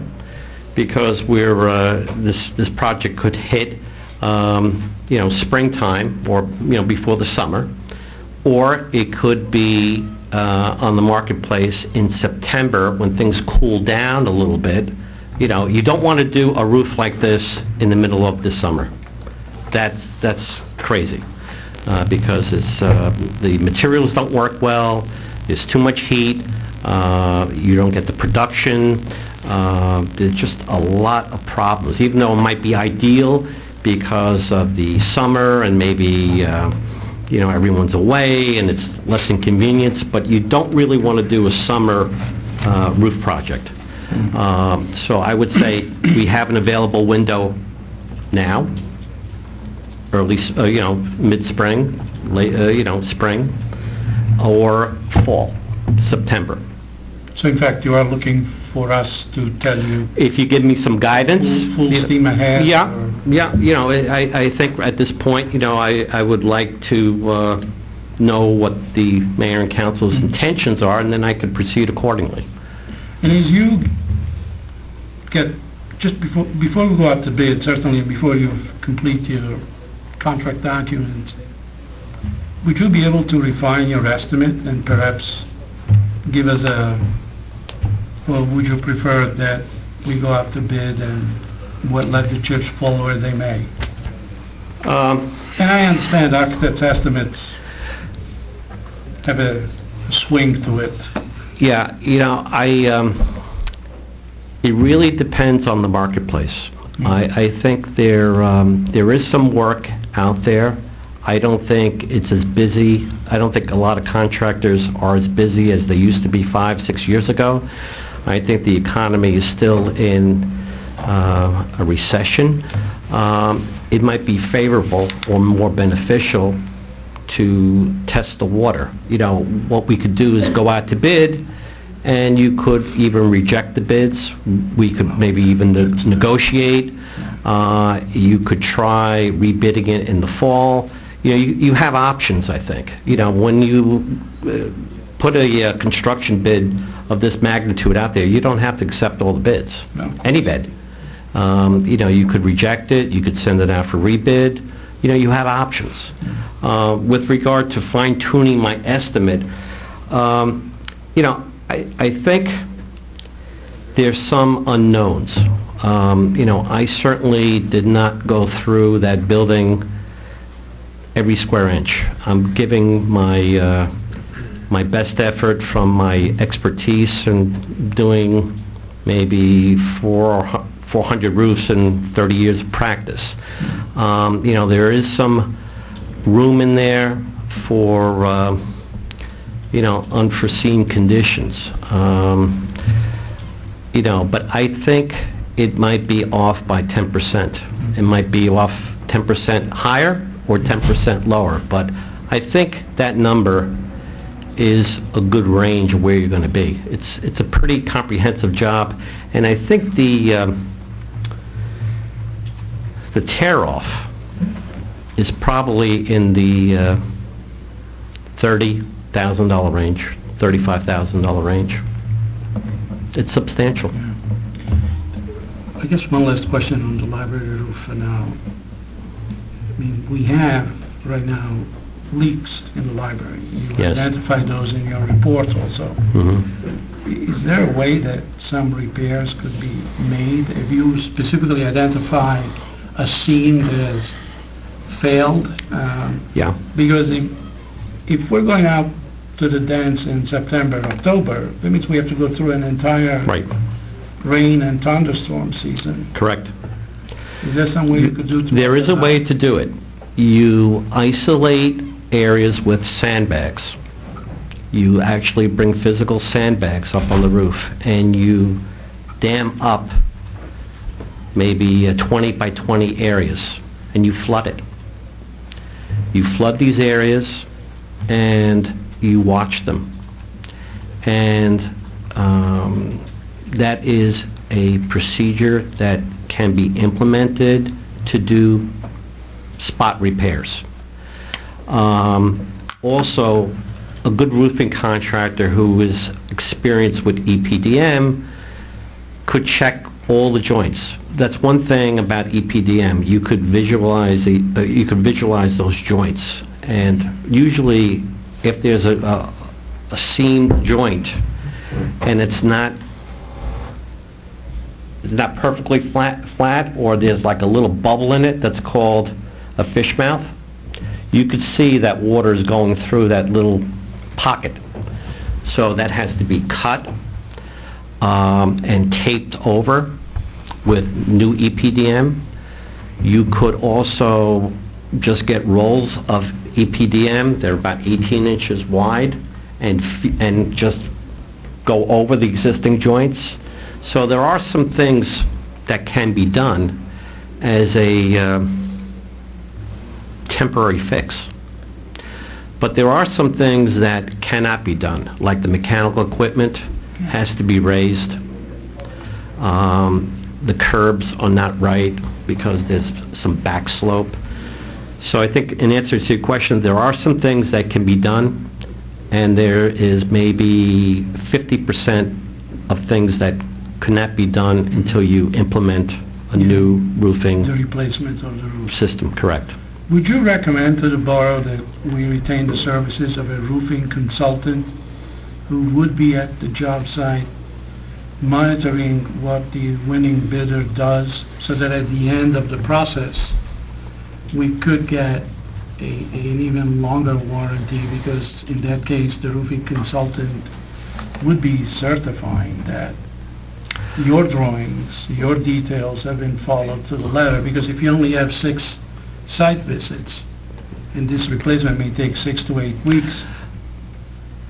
because this project could hit, springtime or, before the summer, or it could be on the marketplace in September when things cool down a little bit. You don't want to do a roof like this in the middle of the summer. That's crazy, because the materials don't work well, there's too much heat, You don't get the production. There's just a lot of problems, even though it might be ideal because of the summer and maybe, everyone's away and it's less inconvenience, but you don't really want to do a summer roof project. So I would say we have an available window now, early, mid-spring, late, spring, or fall, September. So in fact, you are looking for us to tell you If you give me some guidance. full steam ahead? Yeah, or- yeah, I think at this point, I would like to know what the mayor and council's intentions are, and then I could proceed accordingly. And as you get, just before we go out to bid, certainly before you complete your contract documents, would you be able to refine your estimate and perhaps give us or would you prefer that we go out to bid and let the chips fall where they may? And I understand architects' estimates have a swing to it. Yeah, it really depends on the marketplace. I think there is some work out there. I don't think it's as busy. I don't think a lot of contractors are as busy as they used to be 5-6 years ago. I think the economy is still in a recession. It might be favorable or more beneficial to test the water. What we could do is go out to bid, and you could even reject the bids. We could maybe even negotiate. You could try rebidding it in the fall. You have options, I think. When you put a construction bid of this magnitude out there, you don't have to accept all the bids, No. any bid. You could reject it, you could send it out for rebid. You have options. With regard to fine-tuning my estimate, I think there's some unknowns. I certainly did not go through that building every square inch. I'm giving my best effort from my expertise and doing maybe 400 roofs in 30 years of practice. There is some room in there for unforeseen conditions. But I think it might be off by 10%. It might be off 10% higher or 10% lower, but I think that number is a good range of where you're going to be. It's a pretty comprehensive job, and I think the tear-off is probably in the $30,000 range, $35,000 range. It's substantial. I guess one last question on the library roof for now. I mean, we have right now leaks in the library. You Yes. identify those in your report also. Mhm. Is there a way that some repairs could be made? Have you specifically identified a seam that has failed? Yeah. Because if we're going out to the dance in September, October, that means we have to go through an entire Right. rain and thunderstorm season. Correct. Is there some way you could do to... There is a way to do it. You isolate areas with sandbags. You actually bring physical sandbags up on the roof, and you dam up maybe 20 by 20 areas, and you flood it. You flood these areas, and you watch them. And that is a procedure that can be implemented to do spot repairs. Also, a good roofing contractor who is experienced with EPDM could check all the joints. That's one thing about EPDM. You could visualize those joints, and usually, if there's a seamed joint and it's not perfectly flat, or there's like a little bubble in it that's called a fish mouth, you could see that water is going through that little pocket. So that has to be cut and taped over with new EPDM. You could also just get rolls of EPDM, they're about 18 inches wide, and just go over the existing joints. So there are some things that can be done as a temporary fix. But there are some things that cannot be done, like the mechanical equipment has to be raised. The curbs are not right because there's some back slope. So I think in answer to your question, there are some things that can be done, and there is maybe 50% of things that cannot be done until you implement a new roofing The replacement of the roof. system, correct? Would you recommend to the borough that we retain the services of a roofing consultant who would be at the job site monitoring what the winning bidder does, so that at the end of the process, we could get an even longer warranty, because in that case, the roofing consultant would be certifying that your drawings, your details have been followed to the letter, because if you only have 6 site visits, and this replacement may take 6 to 8 weeks,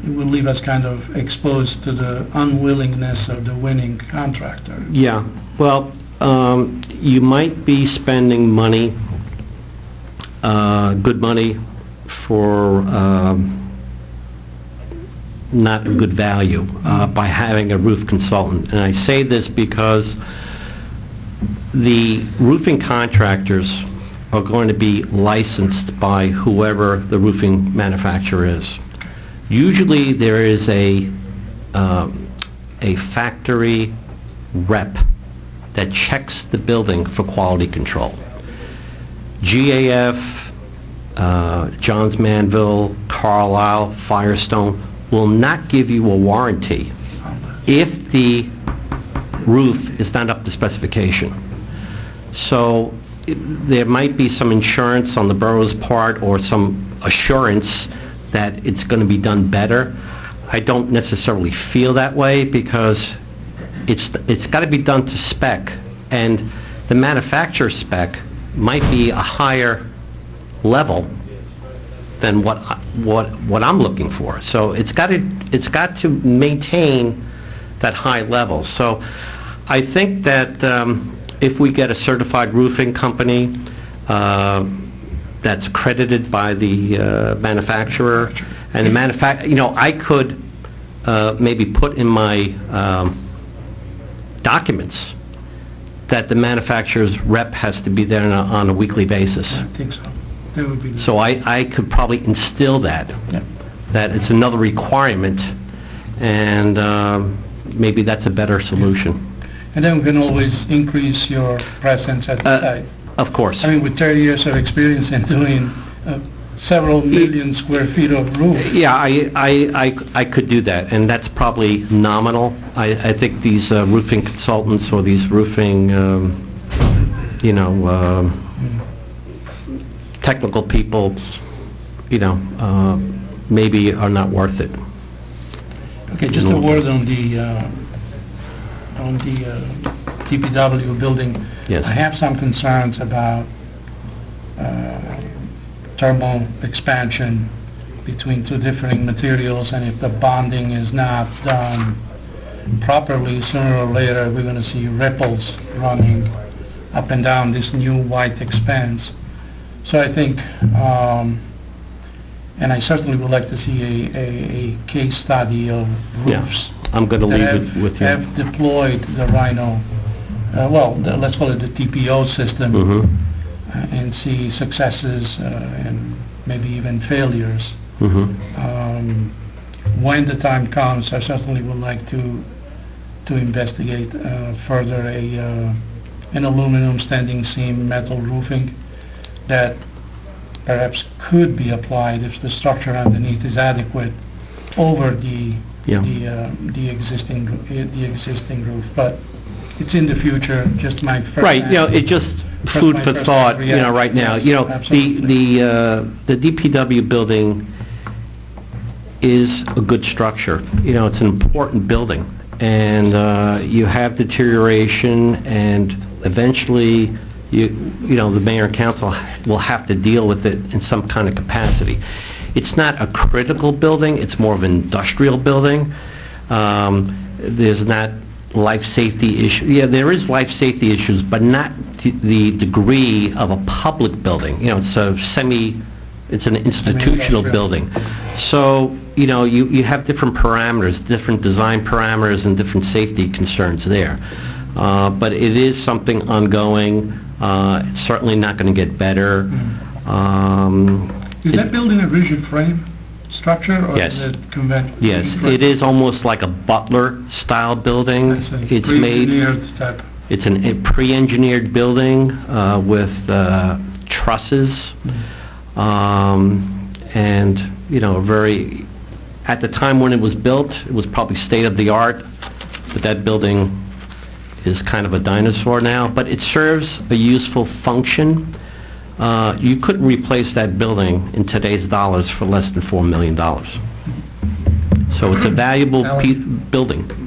it will leave us kind of exposed to the unwillingness of the winning contractor. Yeah, well, you might be spending money, good money, for not good value by having a roof consultant. And I say this because the roofing contractors are going to be licensed by whoever the roofing manufacturer is. Usually there is a factory rep that checks the building for quality control. GAF, Johns Manville, Carlisle, Firestone will not give you a warranty if the roof is not up to specification. So there might be some insurance on the borough's part, or some assurance that it's going to be done better. I don't necessarily feel that way, because it's got to be done to spec, and the manufacturer spec might be a higher level than what I'm looking for. So it's got to maintain that high level. So I think that if we get a certified roofing company that's accredited by the manufacturer, and the I could maybe put in my documents that the manufacturer's rep has to be there on a weekly basis. I think so. That would be... So I could probably instill that, Yeah. that it's another requirement, and maybe that's a better solution. And then we can always increase your presence at the site. Of course. I mean, with 30 years of experience in doing several million square feet of roof. Yeah, I could do that, and that's probably nominal. I think these roofing consultants, or these roofing, technical people, maybe are not worth it. Okay, just a word on the DPW building. Yes. I have some concerns about thermal expansion between 2 differing materials, and if the bonding is not done properly, sooner or later we're going to see ripples running up and down this new white expanse. So I think, and I certainly would like to see a case study of roofs I'm going to leave that it with you. have deployed the Rhino, let's call it the TPO system, Mhm. And see successes and maybe even failures. Mhm. When the time comes, I certainly would like to investigate further an aluminum standing seam metal roofing that perhaps could be applied if the structure underneath is adequate over the existing roof. But it's in the future. Just my first Right, it just food my for first thought, reaction. right now. Yes, absolutely. The DPW building is a good structure. You know, it's an important building, and you have deterioration, and eventually, you know, the mayor and council will have to deal with it in some kind of capacity. It's not a critical building, it's more of an industrial building. There's not life safety issue. Yeah, there is life safety issues, but not to the degree of a public building. You know, it's an institutional building. So, you know, you have different parameters, different design parameters, and different safety concerns there. But it is something ongoing. It's certainly not going to get better. Is that building a rigid frame structure, or Yes. is it conventional? Yes, it is almost like a Butler-style building. It's made... Pre-engineered type. It's a pre-engineered building with trusses, and, you know, at the time when it was built, it was probably state-of-the-art, but that building is kind of a dinosaur now, but it serves a useful function. You couldn't replace that building in today's dollars for less than $4 million. So it's a valuable building.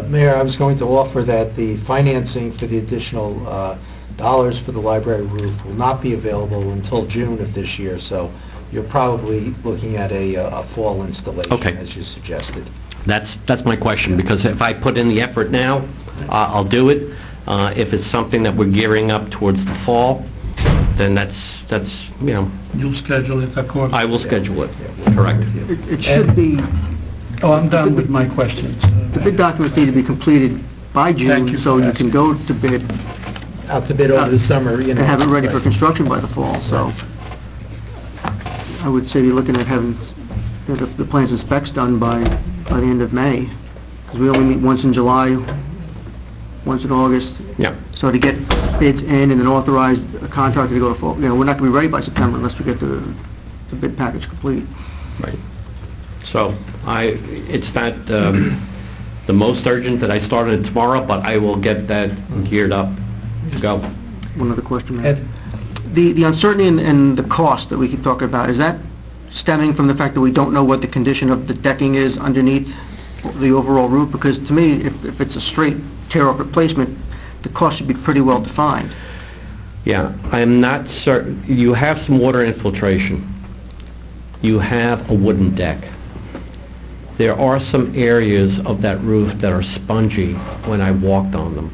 Mayor, I was going to offer that the financing for the additional dollars for the library roof will not be available until June of this year, so you're probably looking at a fall installation, Okay. as you suggested. That's my question, because if I put in the effort now, I'll do it. If it's something that we're gearing up towards the fall, then that's you know, You'll schedule it accordingly. I will schedule it, correct. It should be, Oh, I'm done with my questions. the bid documents need to be completed by Thank you June, for so you asking. can go to bid Out to bid over the summer, you and know. have it ready for Right. construction by the fall, so I would say you're looking at having the plans and specs done by the end of May, because we only meet once in July, once in August. Yeah. So to get bids in and then authorize a contractor to go to fall, you know, we're not going to be ready by September unless we get the bid package complete. Right. So it's not the most urgent that I started tomorrow, but I will get that geared up to go. One other question, Mayor. Ed? The uncertainty and the cost that we keep talking about, is that stemming from the fact that we don't know what the condition of the decking is underneath the overall roof? Because to me, if it's a straight tear-off replacement, the cost should be pretty well defined. Yeah, I am not certain. You have some water infiltration. You have a wooden deck. There are some areas of that roof that are spongy when I walked on them.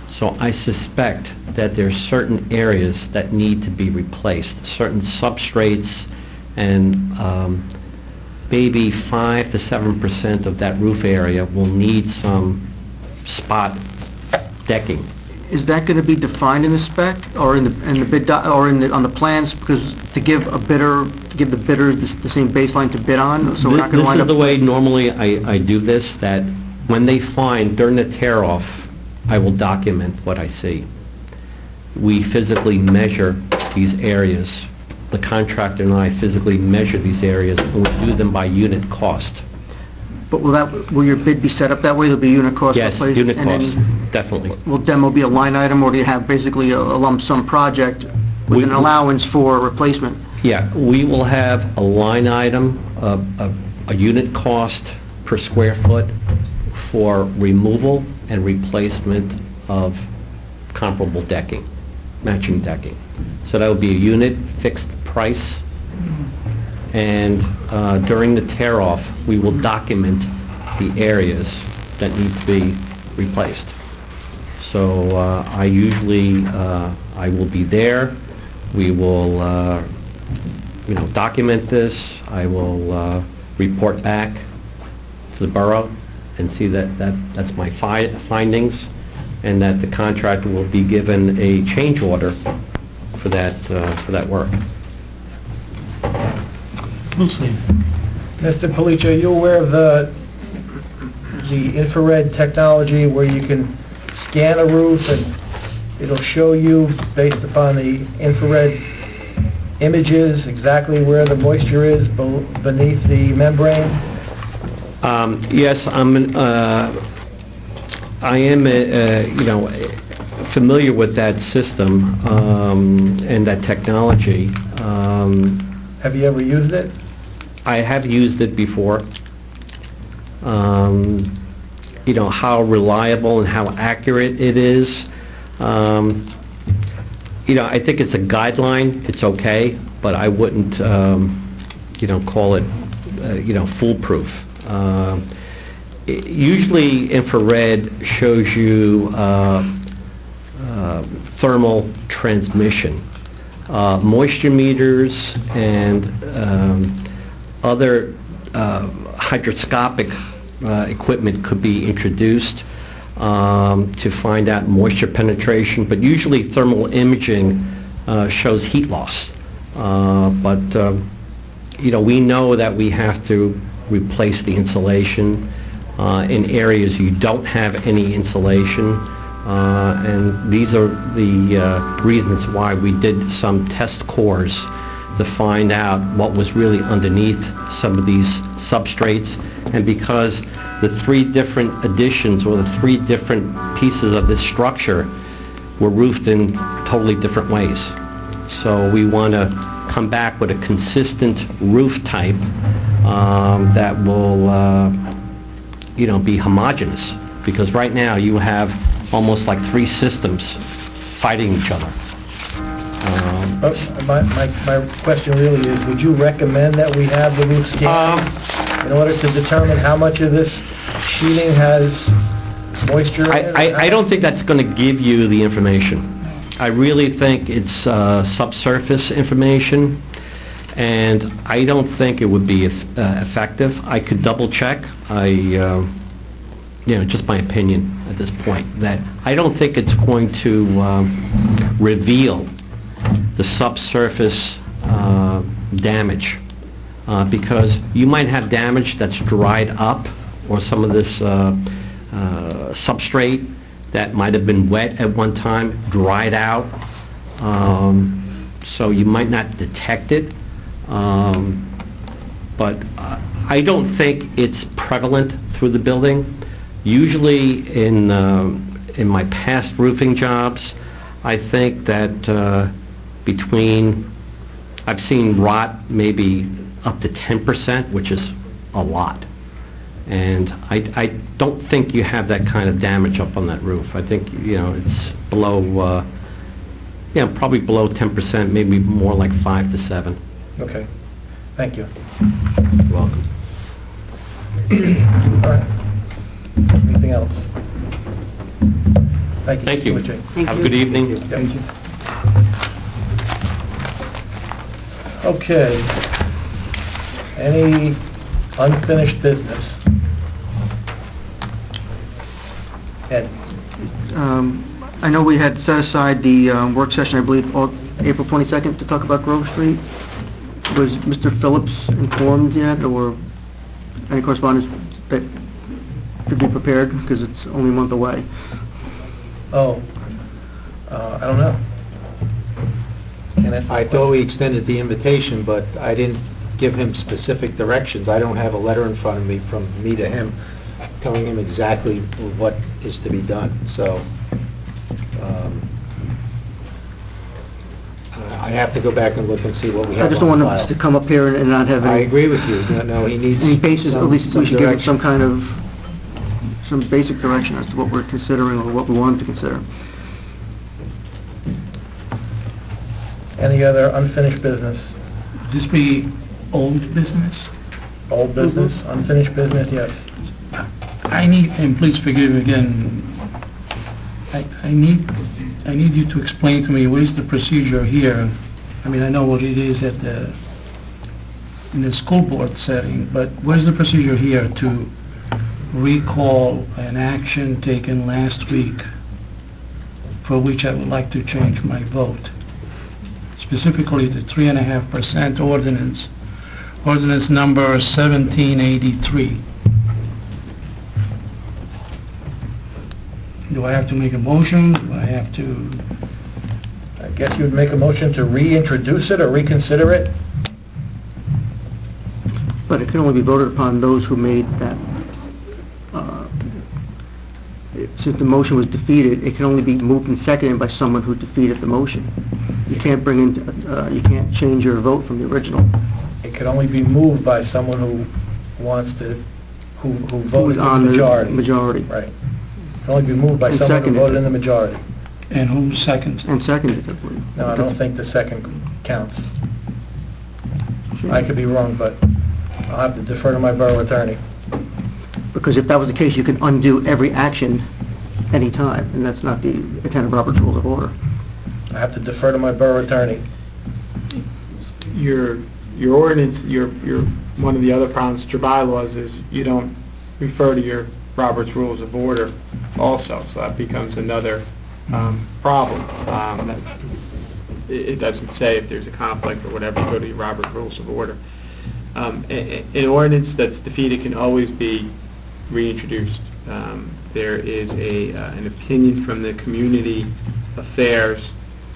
So I suspect that there's certain areas that need to be replaced, certain substrates, and maybe 5 to 7% of that roof area will need some spot decking. Is that going to be defined in the spec or in the bid on the plans? Because to give the bidder the same baseline to bid on, so we're not going to wind up... This is the way normally I do this, that when they find during the tear-off, I will document what I see. We physically measure these areas. The contractor and I physically measure these areas, and we do them by unit cost. But will your bid be set up that way? There'll be unit cost? Yes, replaced, unit and cost, then definitely. Will demo be a line item, or do you have basically a lump sum project with We- an allowance for replacement? Yeah, we will have a line item, a unit cost per square foot for removal and replacement of comparable decking, matching decking. So that would be a unit fixed price, and during the tear-off, we will document the areas that need to be replaced. So I usually, I will be there, we will, document this, I will report back to the borough and see that's my findings, and that the contractor will be given a change order for that work. We'll see. Mr. Police, are you aware of the infrared technology where you can scan a roof and it'll show you, based upon the infrared images, exactly where the moisture is beneath the membrane? Yes, I am, familiar with that system and that technology. Have you ever used it? I have used it before. You know, how reliable and how accurate it is. You know, I think it's a guideline, it's okay, but I wouldn't, you know, call it, you know, foolproof. Usually infrared shows you thermal transmission. Moisture meters and other hydroscopic equipment could be introduced to find out moisture penetration, but usually thermal imaging shows heat loss. You know, we know that we have to replace the insulation in areas you don't have any insulation, and these are the reasons why we did some test cores to find out what was really underneath some of these substrates. And because the 3 different additions or the 3 different pieces of this structure were roofed in totally different ways. So we want to come back with a consistent roof type that will, you know, be homogeneous. Because right now you have almost like 3 systems fighting each other. My question really is, would you recommend that we have the roof scanned in order to determine how much of this sheeting has moisture in it? I don't think that's going to give you the information. I really think it's subsurface information, and I don't think it would be effective. I could double check. You know, just my opinion at this point, that I don't think it's going to reveal the subsurface damage, because you might have damage that's dried up, or some of this substrate that might have been wet at one time, dried out, so you might not detect it, but I don't think it's prevalent through the building. Usually in my past roofing jobs, I think that I've seen rot maybe up to 10%, which is a lot. And I don't think you have that kind of damage up on that roof. I think, you know, it's below, probably below 10%, maybe more like 5 to 7. Okay, thank you. You're welcome. All right. Anything else? Thank you. Thank you. Mr. Wojcik. Have a good evening. Thank you. Okay. Any unfinished business? Ed? I know we had set aside the work session, I believe, April 22nd, to talk about Grove Street. Was Mr. Phillips informed yet, or any correspondence that could be prepared, because it's only a month away? Oh, I don't know. I thought we extended the invitation, but I didn't give him specific directions. I don't have a letter in front of me from me to him telling him exactly what is to be done. So I have to go back and look and see what we have I just don't on want him file. to come up here and not have any... I agree with you. No, he needs Any basis, at least we should give him some direction. kind of, some basic direction as to what we're considering or what we want him to consider. Any other unfinished business? This be old business? Old business, unfinished business, yes. I need, and please forgive again, I need you to explain to me what is the procedure here. I mean, I know what it is in the school board setting, but what is the procedure here to recall an action taken last week for which I would like to change my vote? Specifically the 3.5% ordinance number 1783. Do I have to make a motion? Do I have to... I guess you would make a motion to reintroduce it or reconsider it? But it can only be voted upon those who made that, since the motion was defeated, it can only be moved and seconded by someone who defeated the motion. You can't bring in, you can't change your vote from the original. it could only be moved by someone who wants to, who Who voted was in on the the majority. majority? Right. It can only be moved by And someone who seconded. voted in the majority. And who seconds it? And seconded, I believe. No, I don't think the second counts. I could be wrong, but I'll have to defer to my borough attorney. Because if that was the case, you can undo every action anytime, and that's not the intent of Robert's Rules of Order. I have to defer to my borough attorney. Your ordinance, one of the other problems with your bylaws is you don't refer to your Robert's Rules of Order also, so that becomes another problem. It doesn't say if there's a conflict or whatever, you go to your Robert's Rules of Order. An ordinance that's defeated can always be reintroduced. There is an opinion from the Community Affairs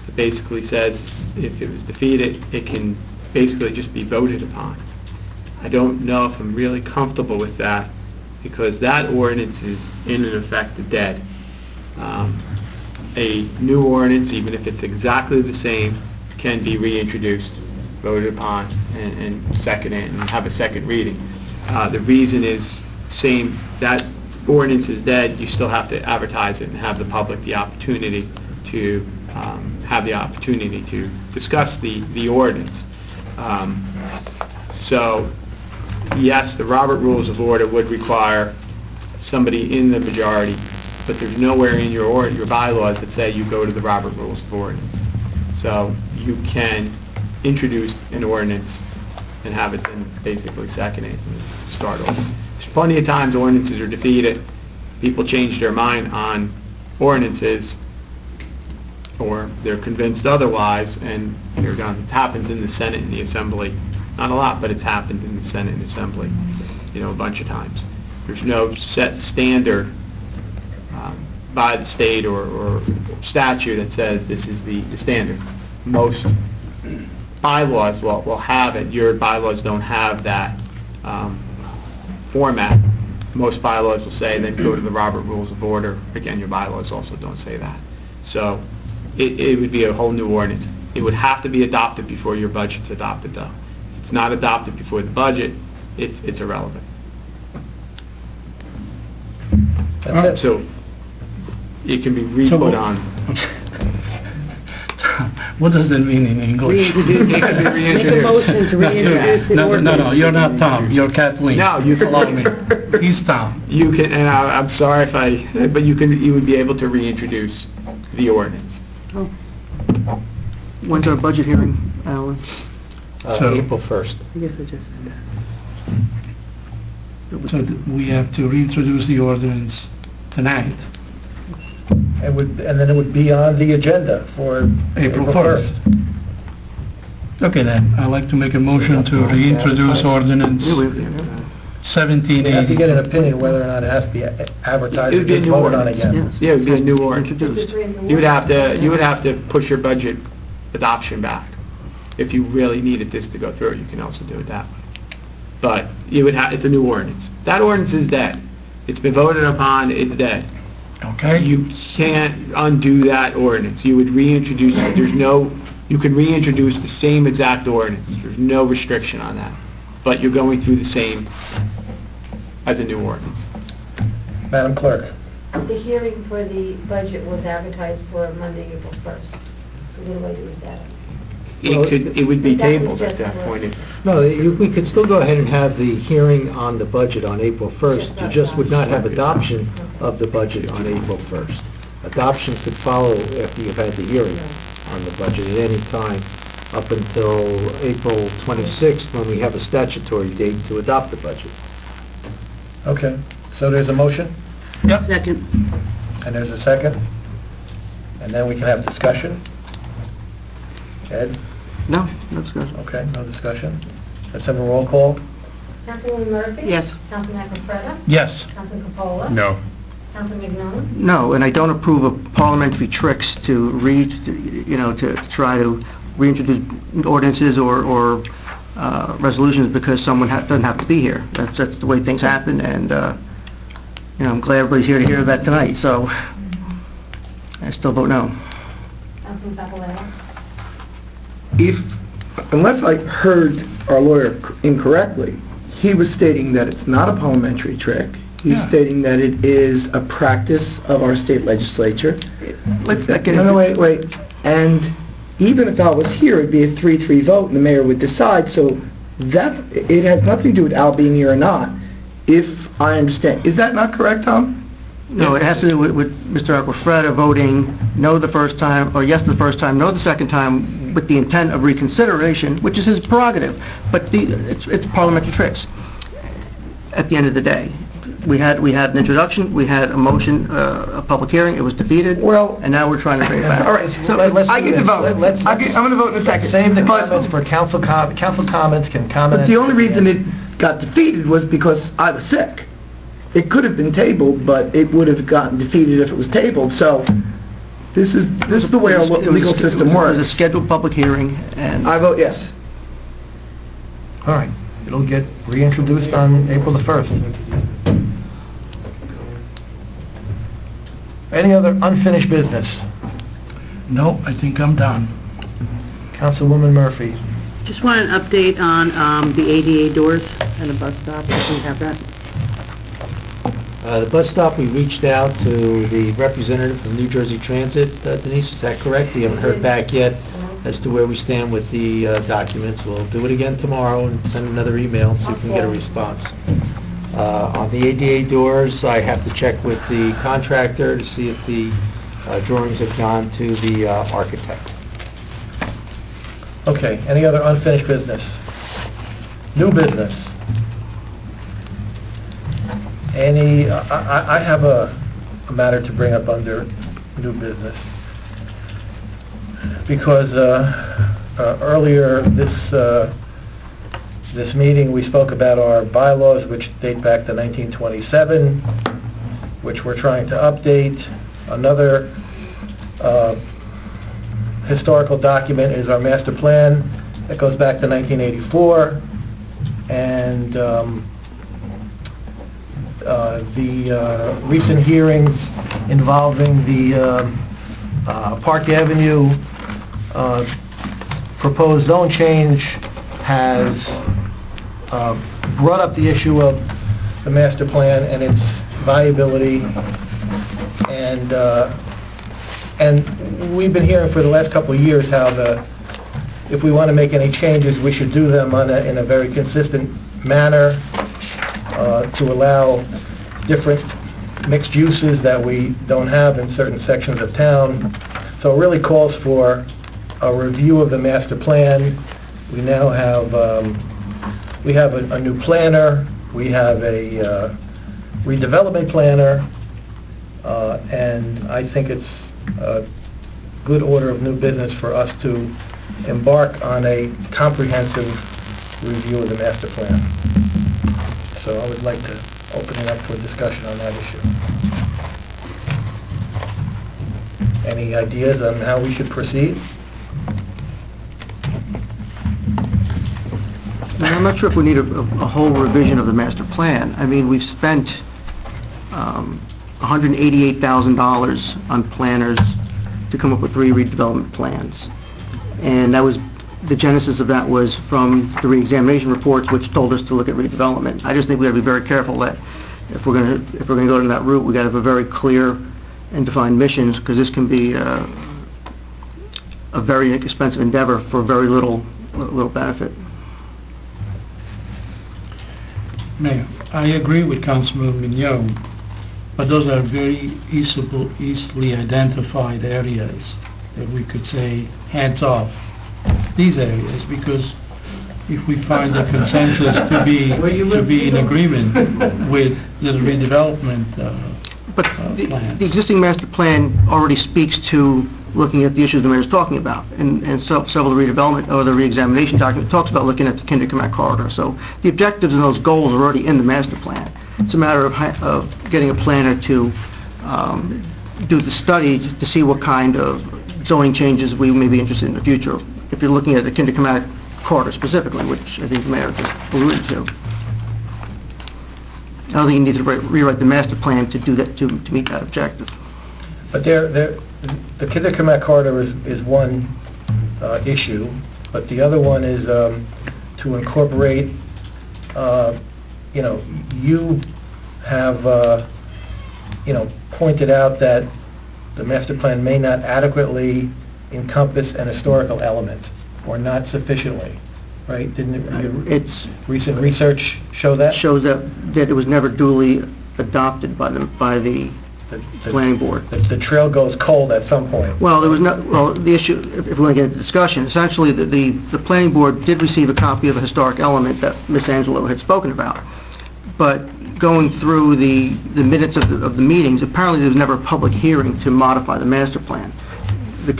that basically says if it was defeated, it can basically just be voted upon. I don't know if I'm really comfortable with that, because that ordinance is in effect dead. A new ordinance, even if it's exactly the same, can be reintroduced, voted upon, and seconded, and have a second reading. The reason is same, that ordinance is dead, you still have to advertise it and have the public the opportunity to discuss the ordinance. So, yes, the Robert Rules of Order would require somebody in the majority, but there's nowhere in your bylaws that say you go to the Robert Rules of Ordinance. So you can introduce an ordinance and have it then basically seconded and start over. There's plenty of times ordinances are defeated, people change their mind on ordinances, or they're convinced otherwise, and they're done. It happens in the Senate and the Assembly. Not a lot, but it's happened in the Senate and Assembly, a bunch of times. There's no set standard by the state or statute that says this is the standard. Most bylaws will have it. Your bylaws don't have that format. Most bylaws will say then go to the Robert Rules of Order. Again, your bylaws also don't say that. So it would be a whole new ordinance. It would have to be adopted before your budget's adopted, though. If it's not adopted before the budget, it's irrelevant. That's it. So it can be re-put on. What does that mean in English? Make a motion to reintroduce the No, ordinance. you're not Tom, you're Kathleen. No, you can- Allow me. He's Tom. You can, and I'm sorry but you would be able to reintroduce the ordinance. When's our budget hearing, Alan? So- April 1st. I guess I just said that. So we have to reintroduce the ordinance tonight, And then it would be on the agenda for April April 1st. 1st. Okay then, I'd like to make a motion to reintroduce ordinance Yeah, we have to- We have to get 1780. an opinion whether or not it has to be advertised It or would be a just new voted on ordinance. again. Yes. Yeah, it would be a new ordinance. Introduced. You would have to push your budget adoption back. If you really needed this to go through, you can also do it that way. But it's a new ordinance. That ordinance is dead. It's been voted upon, it's dead. Okay? You can't undo that ordinance. You would reintroduce it. You can reintroduce the same exact ordinance. There's no restriction on that. But you're going through the same as a new ordinance. Madam Clerk, The hearing for the budget was advertised for Monday, April 1st. So what do I do with that? It would be That was tabled at just that a- point. No, we could still go ahead and have the hearing on the budget on April 1st. You just would not have adoption of the budget on April 1st. Adoption could follow after you've had the hearing on the budget at any time up until April 26th, when we have a statutory date to adopt the budget. okay, so there's a motion, Second. and there's a second, and then we can have discussion. Ed? No, no discussion. Okay, no discussion. Let's have a roll call. Councilwoman Murphy? Yes. Councilman Freda? Yes. Councilman Capola? No. Councilman Mignone? No, and I don't approve of parliamentary tricks to to try to reintroduce ordinances or resolutions because someone doesn't have to be here. That's the way things happen, and I'm glad everybody's here to hear that tonight, so I still vote no. Councilman Capola? If unless I heard our lawyer incorrectly, he was stating that it's not a parliamentary trick. He's Yeah. stating that it is a practice of our state legislature. Let's not get No, into... wait. And even if I was here, it'd be a 3-3 vote, and the mayor would decide, so that, it has nothing to do with Al being here or not, if I understand. Is that not correct, Tom? No, it has to do with Mr. Aquafreda voting no the first time, or yes the first time, no the second time, with the intent of reconsideration, which is his prerogative. But it's parliamentary tricks. At the end of the day, we had an introduction, we had a motion, a public hearing, it was defeated. Well- and now we're trying to bring it back. All right, so Let's I do get to this. vote. Let's- I'm going to vote in a second. Save the But- comments for council comments can comment. But the only reason it got defeated was because I was sick. It could have been tabled, but it would have gotten defeated if it was tabled, so this is the way our legal system It was a works. scheduled public hearing, and... I vote yes. All right, it'll get reintroduced on April the 1st. Any other unfinished business? No, I think I'm done. Councilwoman Murphy. Just want an update on the ADA doors and the bus stop, if we have that. The bus stop, we reached out to the representative from New Jersey Transit. Denise, is that correct? We haven't heard back yet as to where we stand with the documents. We'll do it again tomorrow and send another email, see if we can get a response. On the ADA doors, I have to check with the contractor to see if the drawings have gone to the architect. Okay, any other unfinished business? New business? I have a matter to bring up under new business. Because earlier this meeting, we spoke about our bylaws, which date back to 1927, which we're trying to update. Another historical document is our master plan that goes back to 1984, and the recent hearings involving the Park Avenue proposed zone change has brought up the issue of the master plan and its viability, and we've been hearing for the last couple of years how if we want to make any changes, we should do them in a very consistent manner to allow different mixed uses that we don't have in certain sections of town. So it really calls for a review of the master plan. We now have a new planner, we have a redevelopment planner, and I think it's a good order of new business for us to embark on a comprehensive review of the master plan. So I would like to open it up for discussion on that issue. Any ideas on how we should proceed? I'm not sure if we need a whole revision of the master plan. I mean, we've spent $188,000 on planners to come up with 3 redevelopment plans. And that was, the genesis of that was from the reexamination reports, which told us to look at redevelopment. I just think we have to be very careful that if we're going to go down that route, we got to have a very clear and defined missions, because this can be a very expensive endeavor for very little benefit. Mayor, I agree with Councilman Mignot, but those are very easily identified areas that we could say hands off these areas, because if we find a consensus to be in agreement with the redevelopment But the plans. existing master plan already speaks to looking at the issues the mayor's talking about, and several of the redevelopment or the reexamination document talks about looking at the Kinder-Camac corridor. So the objectives and those goals are already in the master plan. It's a matter of getting a planner to do the study to see what kind of zoning changes we may be interested in the future. If you're looking at the Kinder-Camac corridor specifically, which I think the mayor just alluded to. I don't think you need to rewrite the master plan to do that, to meet that objective. But the Kinder-Camac corridor is one issue. but the other one is to incorporate, you have, pointed out that the master plan may not adequately encompass an historical element, or not sufficiently, right? Didn't your It's recent research show that? shows that it was never duly adopted by the planning board. The trail goes cold at some point. Well, there was no, well, the issue, if we want to get into discussion, essentially, the planning board did receive a copy of a historic element that Ms. Angelo had spoken about. But going through the minutes of the meetings, apparently there was never a public hearing to modify the master plan. The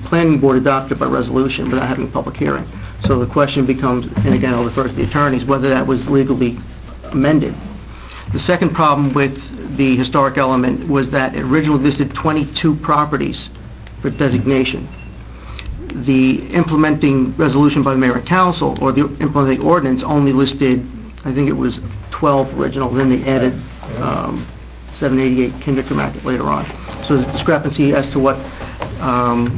planning board adopted by resolution without having a public hearing. So the question becomes, and again, I'll refer to the attorneys, whether that was legally amended. The second problem with the historic element was that it originally listed 22 properties for designation. The implementing resolution by the mayor and council, or the implementing ordinance, only listed, I think it was 12 original, then they added 788 Kindertramack later on. So there's a discrepancy as to what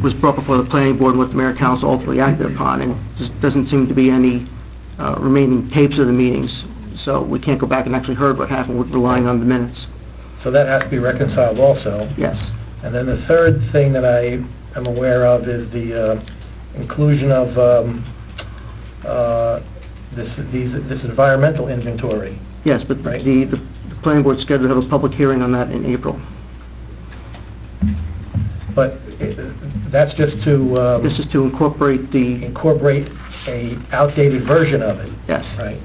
was brought before the planning board and what the mayor and council ultimately acted upon, and there doesn't seem to be any remaining tapes of the meetings. So we can't go back and actually heard what happened with relying on the minutes. So that has to be reconciled also. Yes. And then the third thing that I am aware of is the inclusion of this environmental inventory. Yes, but Right. the planning board scheduled to have a public hearing on that in April. But that's just to This is to incorporate incorporate a outdated version of it, yes. right?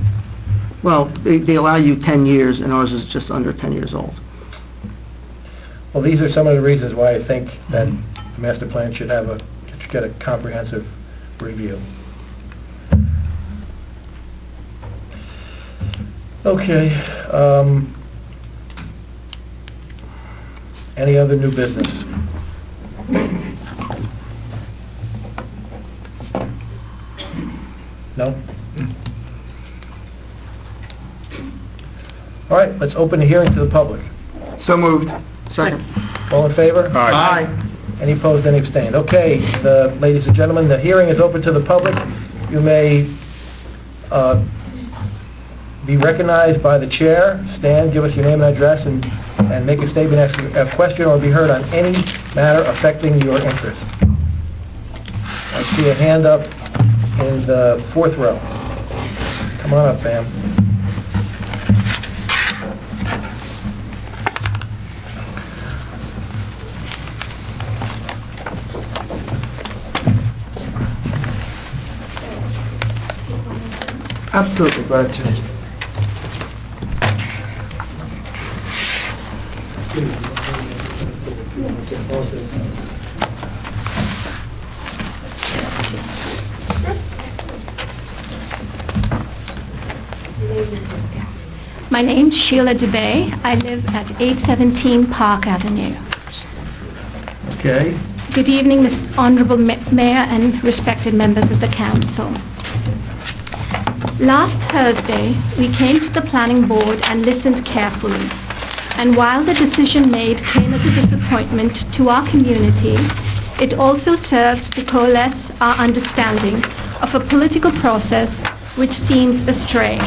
Well, they allow you 10 years, and ours is just under 10 years old. Well, these are some of the reasons why I think that the master plan should get a comprehensive review. Okay, any other new business? No? All right, let's open the hearing to the public. So moved. Second. All in favor? Aye. Any opposed, any abstained? Okay, ladies and gentlemen, the hearing is open to the public. You may be recognized by the chair, stand, give us your name and address, and make a statement, ask a question, or be heard on any matter affecting your interest. I see a hand up in the fourth row. Come on up, ma'am. Absolutely, glad to. My name's Sheila DeBay. I live at 817 Park Avenue. Okay. Good evening, Mr. Honorable Mayor and respected members of the council. Last Thursday, we came to the planning board and listened carefully. And while the decision made came as a disappointment to our community, it also served to coalesce our understanding of a political process which seems astray.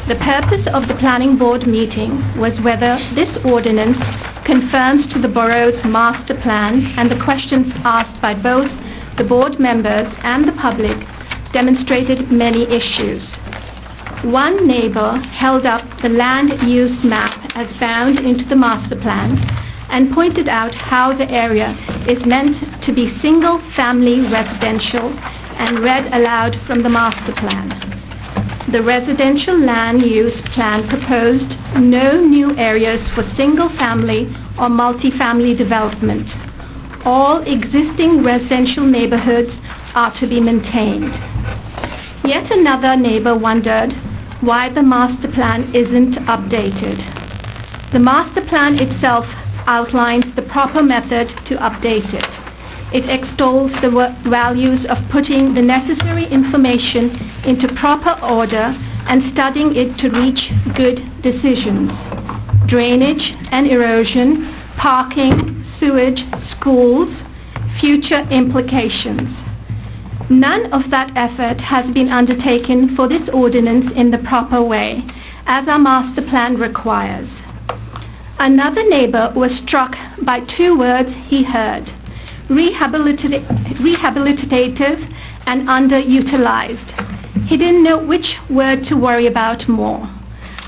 The purpose of the planning board meeting was whether this ordinance confirms to the borough's master plan, and the questions asked by both the board members and the public demonstrated many issues. One neighbor held up the land use map as bound into the master plan and pointed out how the area is meant to be single-family residential and read aloud from the master plan. The residential land use plan proposed no new areas for single-family or multi-family development. All existing residential neighborhoods are to be maintained. Yet another neighbor wondered why the master plan isn't updated. The master plan itself outlines the proper method to update it. It extols the values of putting the necessary information into proper order and studying it to reach good decisions. Drainage and erosion, parking, sewage, schools, future implications. None of that effort has been undertaken for this ordinance in the proper way, as our master plan requires. Another neighbor was struck by 2 words he heard: rehabilitative and underutilized. He didn't know which word to worry about more.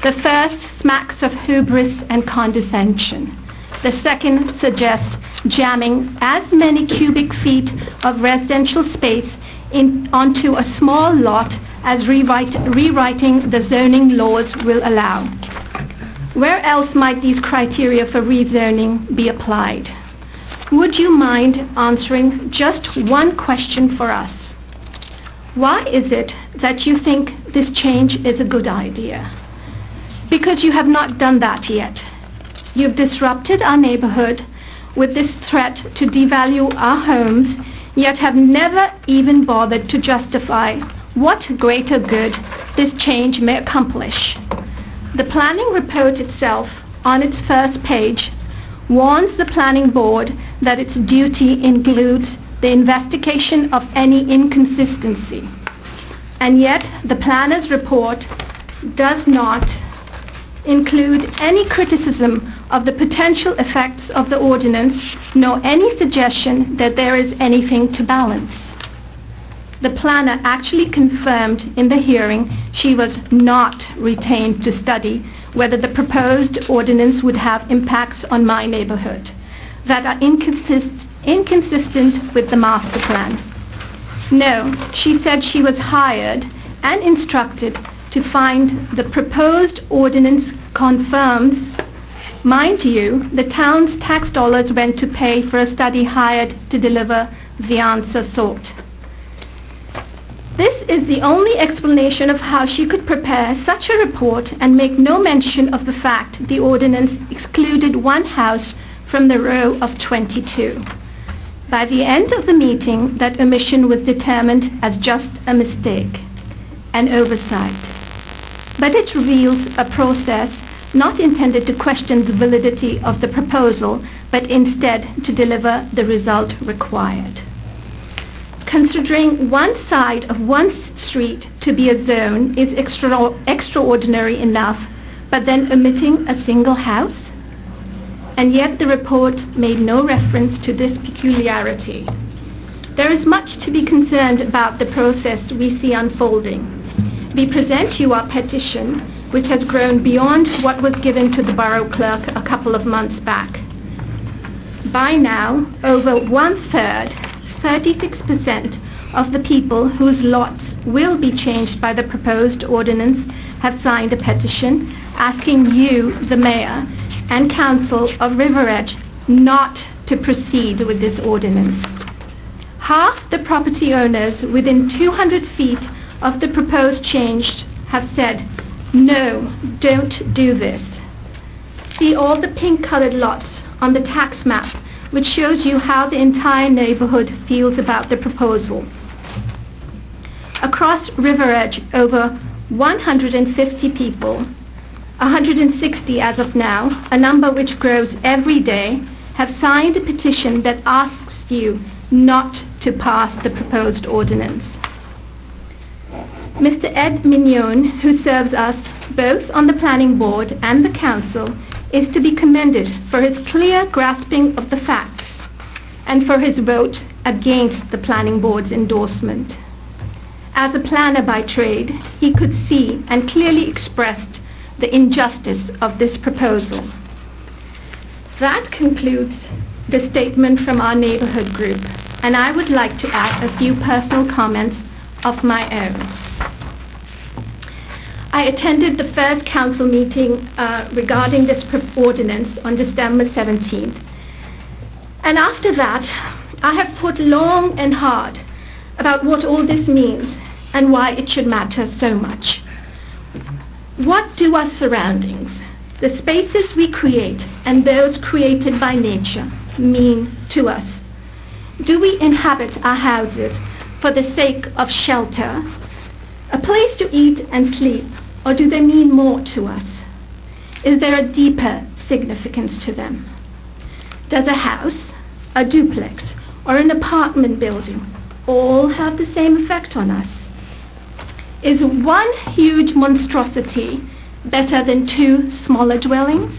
The first smacks of hubris and condescension. The second suggests jamming as many cubic feet of residential space onto a small lot as rewriting the zoning laws will allow. Where else might these criteria for rezoning be applied? Would you mind answering just one question for us? Why is it that you think this change is a good idea? Because you have not done that yet. You've disrupted our neighborhood with this threat to devalue our homes, yet have never even bothered to justify what greater good this change may accomplish. The planning report itself, on its first page, warns the planning board that its duty includes the investigation of any inconsistency. And yet, the planner's report does not include any criticism of the potential effects of the ordinance, nor any suggestion that there is anything to balance. The planner actually confirmed in the hearing she was not retained to study whether the proposed ordinance would have impacts on my neighborhood that are inconsistent with the master plan. No, she said she was hired and instructed to find the proposed ordinance confirms. Mind you, the town's tax dollars went to pay for a study hired to deliver the answer sought. This is the only explanation of how she could prepare such a report and make no mention of the fact the ordinance excluded one house from the row of 22. By the end of the meeting, that omission was determined as just a mistake, an oversight. But it reveals a process not intended to question the validity of the proposal, but instead to deliver the result required. Considering one side of one street to be a zone is extraordinary enough, but then omitting a single house? And yet the report made no reference to this peculiarity. There is much to be concerned about the process we see unfolding. We present you our petition, which has grown beyond what was given to the borough clerk a couple of months back. By now, over 1/3, 36% of the people whose lots will be changed by the proposed ordinance have signed a petition asking you, the mayor, and council of River Edge not to proceed with this ordinance. Half the property owners within 200 feet of the proposed change have said, no, don't do this. See all the pink-colored lots on the tax map, which shows you how the entire neighborhood feels about the proposal. Across River Edge, over 150 people, 160 as of now, a number which grows every day, have signed a petition that asks you not to pass the proposed ordinance. Mr. Ed Mignon, who serves us both on the planning board and the council, is to be commended for his clear grasping of the facts and for his vote against the planning board's endorsement. As a planner by trade, he could see and clearly expressed the injustice of this proposal. That concludes the statement from our neighborhood group, and I would like to add a few personal comments of my own. I attended the first council meeting regarding this ordinance on December 17th. And after that, I have thought long and hard about what all this means and why it should matter so much. What do our surroundings, the spaces we create and those created by nature, mean to us? Do we inhabit our houses for the sake of shelter, a place to eat and sleep, or do they mean more to us? Is there a deeper significance to them? Does a house, a duplex, or an apartment building all have the same effect on us? Is one huge monstrosity better than two smaller dwellings?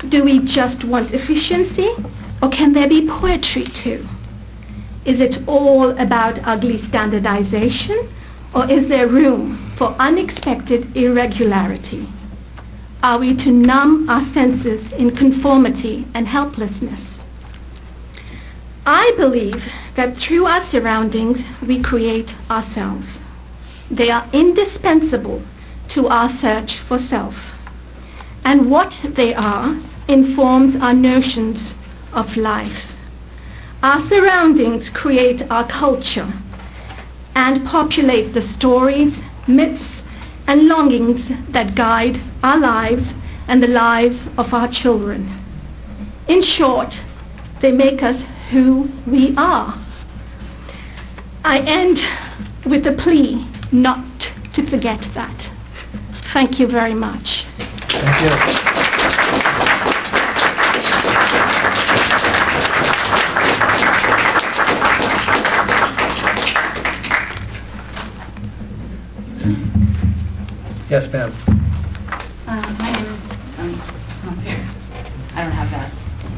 Do we just want efficiency, or can there be poetry too? Is it all about ugly standardization, or is there room for unexpected irregularity? Are we to numb our senses in conformity and helplessness? I believe that through our surroundings we create ourselves. They are indispensable to our search for self. And what they are informs our notions of life. Our surroundings create our culture and populate the stories, myths, and longings that guide our lives and the lives of our children. In short, they make us who we are. I end with a plea not to forget that. Thank you very much. Thank you. Yes, ma'am. My name is, I don't have that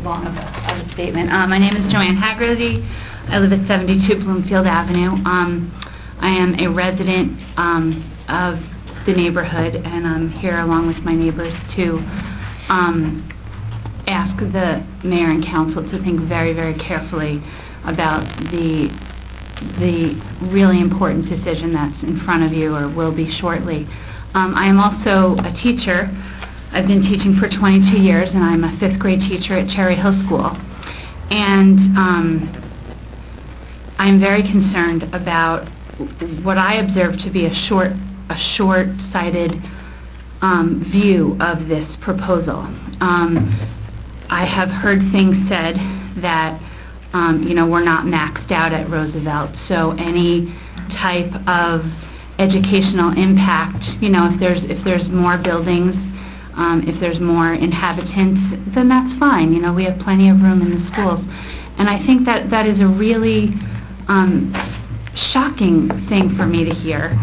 long of a statement. My name is Joanne Haggerty. I live at 72 Bloomfield Avenue. I am a resident of the neighborhood, and I'm here along with my neighbors to ask the mayor and council to think very, very carefully about the really important decision that's in front of you or will be shortly. I am also a teacher. I've been teaching for 22 years, and I'm a 5th grade teacher at Cherry Hill School. And I'm very concerned about what I observe to be a short-sighted view of this proposal. I have heard things said that we're not maxed out at Roosevelt, so any type of educational impact, if there's more buildings, if there's more inhabitants, then that's fine. We have plenty of room in the schools. And I think that is a really shocking thing for me to hear.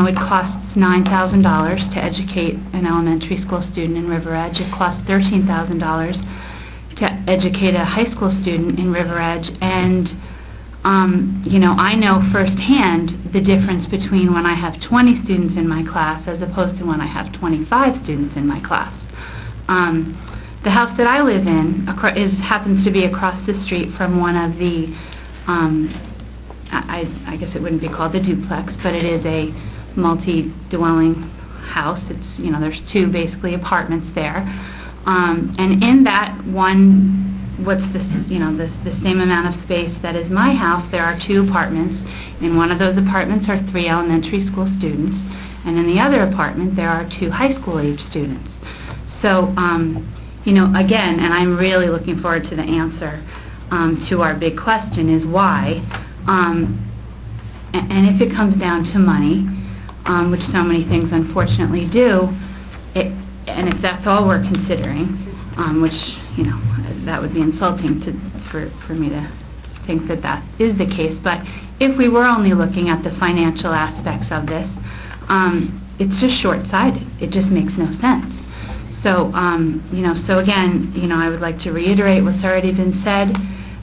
It costs $9,000 to educate an elementary school student in River Edge. It costs $13,000 to educate a high school student in River Edge. And I know firsthand the difference between when I have 20 students in my class as opposed to when I have 25 students in my class. The house that I live in happens to be across the street from one of the, I guess it wouldn't be called a duplex, but it is a multi-dwelling house. It's, there's two basically apartments there. And in that one, the same amount of space that is my house, there are two apartments. In one of those apartments are 3 elementary school students, and in the other apartment there are 2 high school age students. So, again, and I'm really looking forward to the answer to our big question is why. And if it comes down to money, which so many things unfortunately do, and if that's all we're considering, which, that would be insulting for me to think that is the case. But if we were only looking at the financial aspects of this, it's just short-sighted. It just makes no sense. So, so again, I would like to reiterate what's already been said,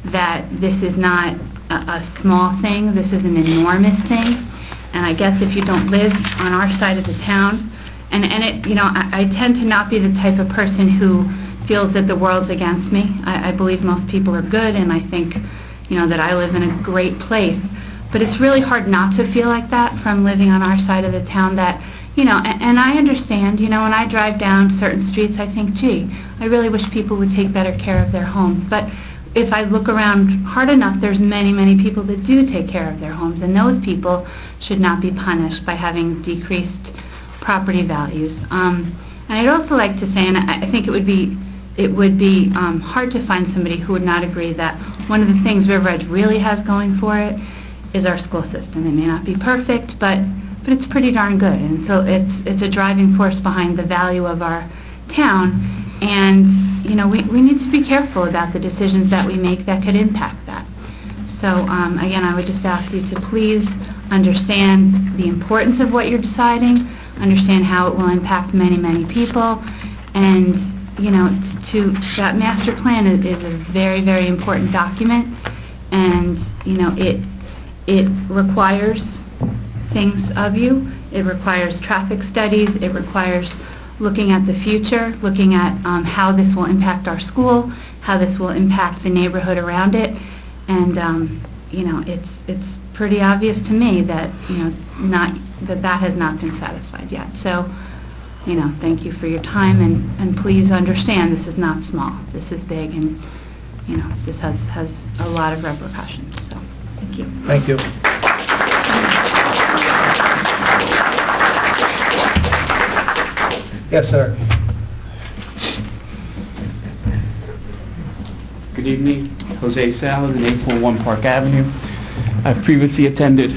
that this is not a small thing. This is an enormous thing. And I guess if you don't live on our side of the town, and it, I tend to not be the type of person who feels that the world's against me. I believe most people are good, and I think, that I live in a great place. But it's really hard not to feel like that from living on our side of the town that, and I understand, when I drive down certain streets, I think, gee, I really wish people would take better care of their homes. But if I look around hard enough, there's many, many people that do take care of their homes, and those people should not be punished by having decreased property values. And I'd also like to say, and I think it would be hard to find somebody who would not agree that one of the things River Edge really has going for it is our school system. It may not be perfect, but it's pretty darn good. And so it's a driving force behind the value of our town. And, we need to be careful about the decisions that we make that could impact that. So again, I would just ask you to please understand the importance of what you're deciding, understand how it will impact many, many people, and that master plan is a very, very important document, and it requires things of you. It requires traffic studies. It requires looking at the future, looking at how this will impact our school, how this will impact the neighborhood around it, and it's pretty obvious to me that that has not been satisfied yet. So, thank you for your time, and please understand this is not small. This is big, and this has a lot of repercussions. So, thank you. Thank you. Yes, sir. Good evening. Jose Saladin, 841 Park Avenue. I've previously attended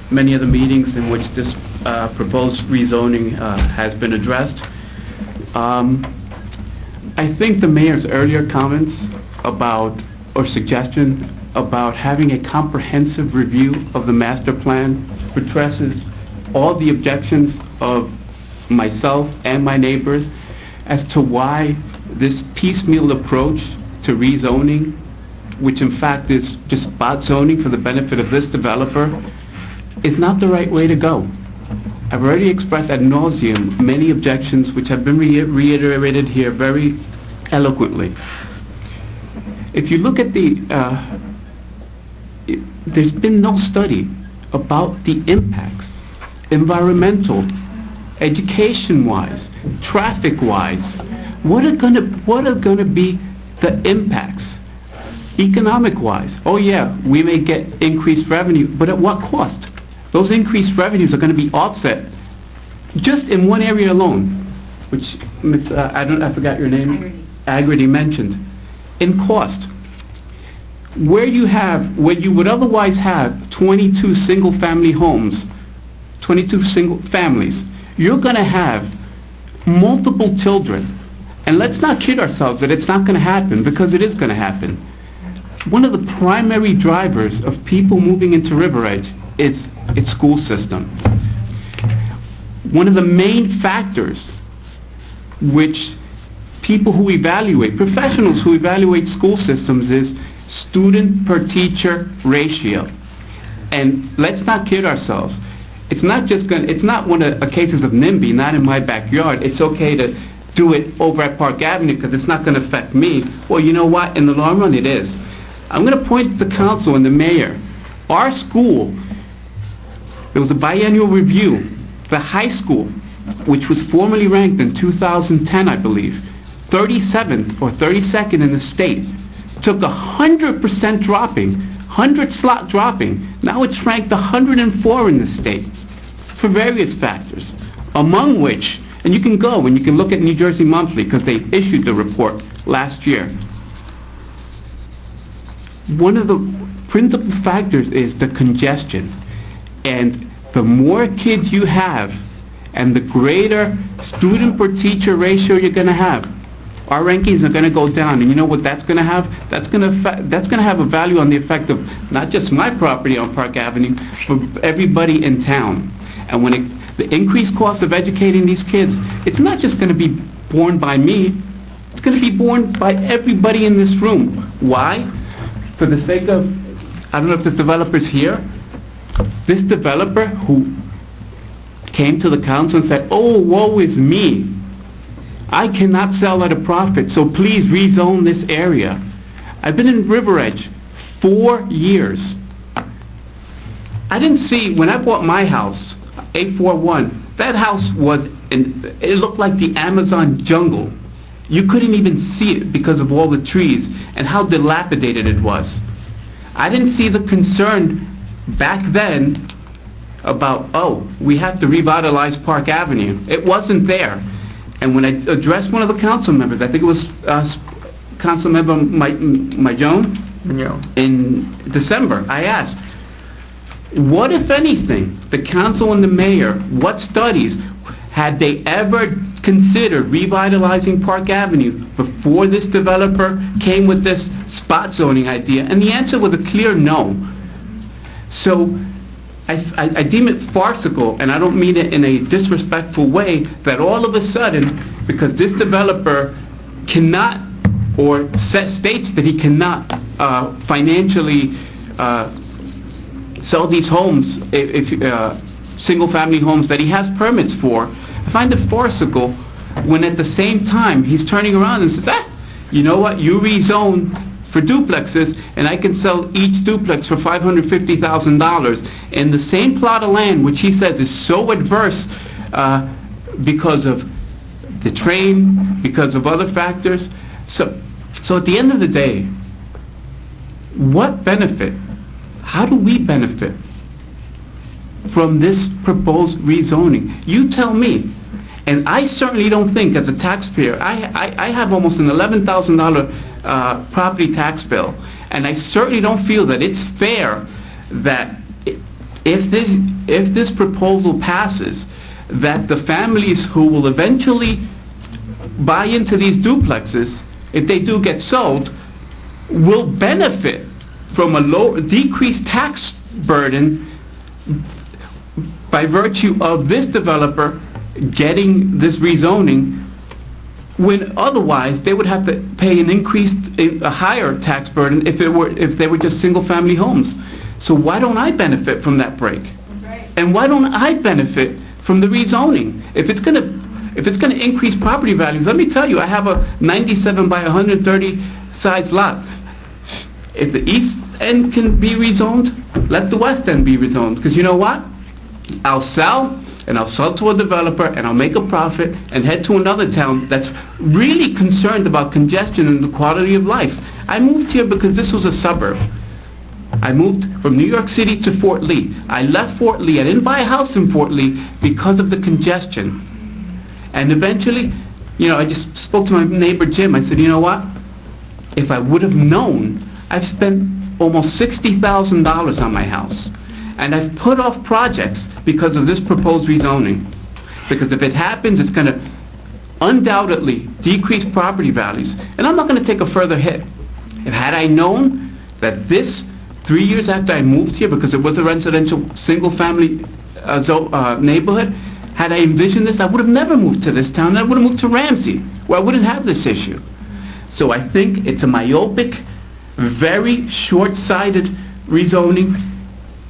many of the meetings in which this proposed rezoning has been addressed. I think the mayor's earlier comments or suggestion about having a comprehensive review of the master plan addresses all the objections of myself and my neighbors as to why this piecemeal approach to rezoning, which in fact is just spot zoning for the benefit of this developer, is not the right way to go. I've already expressed ad nauseum many objections which have been reiterated here very eloquently. If you look at there's been no study about the impacts, environmental, education-wise, traffic-wise. What are going to be the impacts, economic-wise? Oh yeah, we may get increased revenue, but at what cost? Those increased revenues are going to be offset just in one area alone, which I forgot your name. Aggerty mentioned. In cost, where you would otherwise have 22 single-family homes, 22 single families, you're going to have multiple children. And let's not kid ourselves that it's not going to happen, because it is going to happen. One of the primary drivers of people moving into River Edge is its school system. One of the main factors which people who evaluate, professionals who evaluate school systems, is student per teacher ratio. And let's not kid ourselves. It's not one of the cases of NIMBY, not in my backyard. It's okay to do it over at Park Avenue because it's not going to affect me. Well, you know what? In the long run, it is. I'm going to point to the council and the mayor. Our school, there was a biennial review. The high school, which was formerly ranked in 2010, I believe, 37th or 32nd in the state, took 100% dropping, 100 slot dropping. Now it's ranked 104 in the state for various factors, among which, and you can go and you can look at New Jersey Monthly because they issued the report last year. One of the principal factors is the congestion, and the more kids you have and the greater student per teacher ratio you're going to have, our rankings are going to go down. And you know what that's going to have? That's going to have a value on the effect of not just my property on Park Avenue, but everybody in town. And when the increased cost of educating these kids, it's not just going to be borne by me, it's going to be borne by everybody in this room. Why? For the sake of, I don't know if this developer's here, this developer who came to the council and said, oh, woe is me, I cannot sell at a profit, so please rezone this area. I've been in River Edge 4 years. I didn't see, when I bought my house, 841, that house it looked like the Amazon jungle. You couldn't even see it because of all the trees and how dilapidated it was. I didn't see the concern back then about, oh, we have to revitalize Park Avenue. It wasn't there. And when I addressed one of the council members, I think it was Council Member Majone, in December, I asked, what, if anything, the council and the mayor, what studies had they ever considered revitalizing Park Avenue before this developer came with this spot zoning idea? And the answer was a clear no. So I deem it farcical, and I don't mean it in a disrespectful way, that all of a sudden, because this developer cannot, or states that he cannot financially sell these homes, single-family homes that he has permits for, I find it farcical when at the same time he's turning around and says, you know what, you rezone for duplexes, and I can sell each duplex for $550,000 in the same plot of land, which he says is so adverse because of the train, because of other factors. So at the end of the day, what benefit, how do we benefit from this proposed rezoning? You tell me. And I certainly don't think, as a taxpayer, I have almost an $11,000 property tax bill, and I certainly don't feel that it's fair that if this proposal passes, that the families who will eventually buy into these duplexes, if they do get sold, will benefit from a decreased tax burden by virtue of this developer getting this rezoning, when otherwise they would have to pay a higher tax burden if they were just single-family homes. So why don't I benefit from that break? Right. And why don't I benefit from the rezoning? If it's going to increase property values, let me tell you, I have a 97 by 130 size lot. If the east end can be rezoned, let the west end be rezoned. Because you know what? I'll sell, and I'll sell to a developer, and I'll make a profit and head to another town that's really concerned about congestion and the quality of life. I moved here because this was a suburb. I moved from New York City to Fort Lee. I left Fort Lee. I didn't buy a house in Fort Lee because of the congestion. And eventually, I just spoke to my neighbor Jim. I said, you know what? If I would have known, I've spent almost $60,000 on my house. And I've put off projects because of this proposed rezoning. Because if it happens, it's going to undoubtedly decrease property values. And I'm not going to take a further hit. And had I known that this, 3 years after I moved here, because it was a residential single-family neighborhood, had I envisioned this, I would have never moved to this town. I would have moved to Ramsey, where I wouldn't have this issue. So I think it's a myopic, very short-sighted rezoning.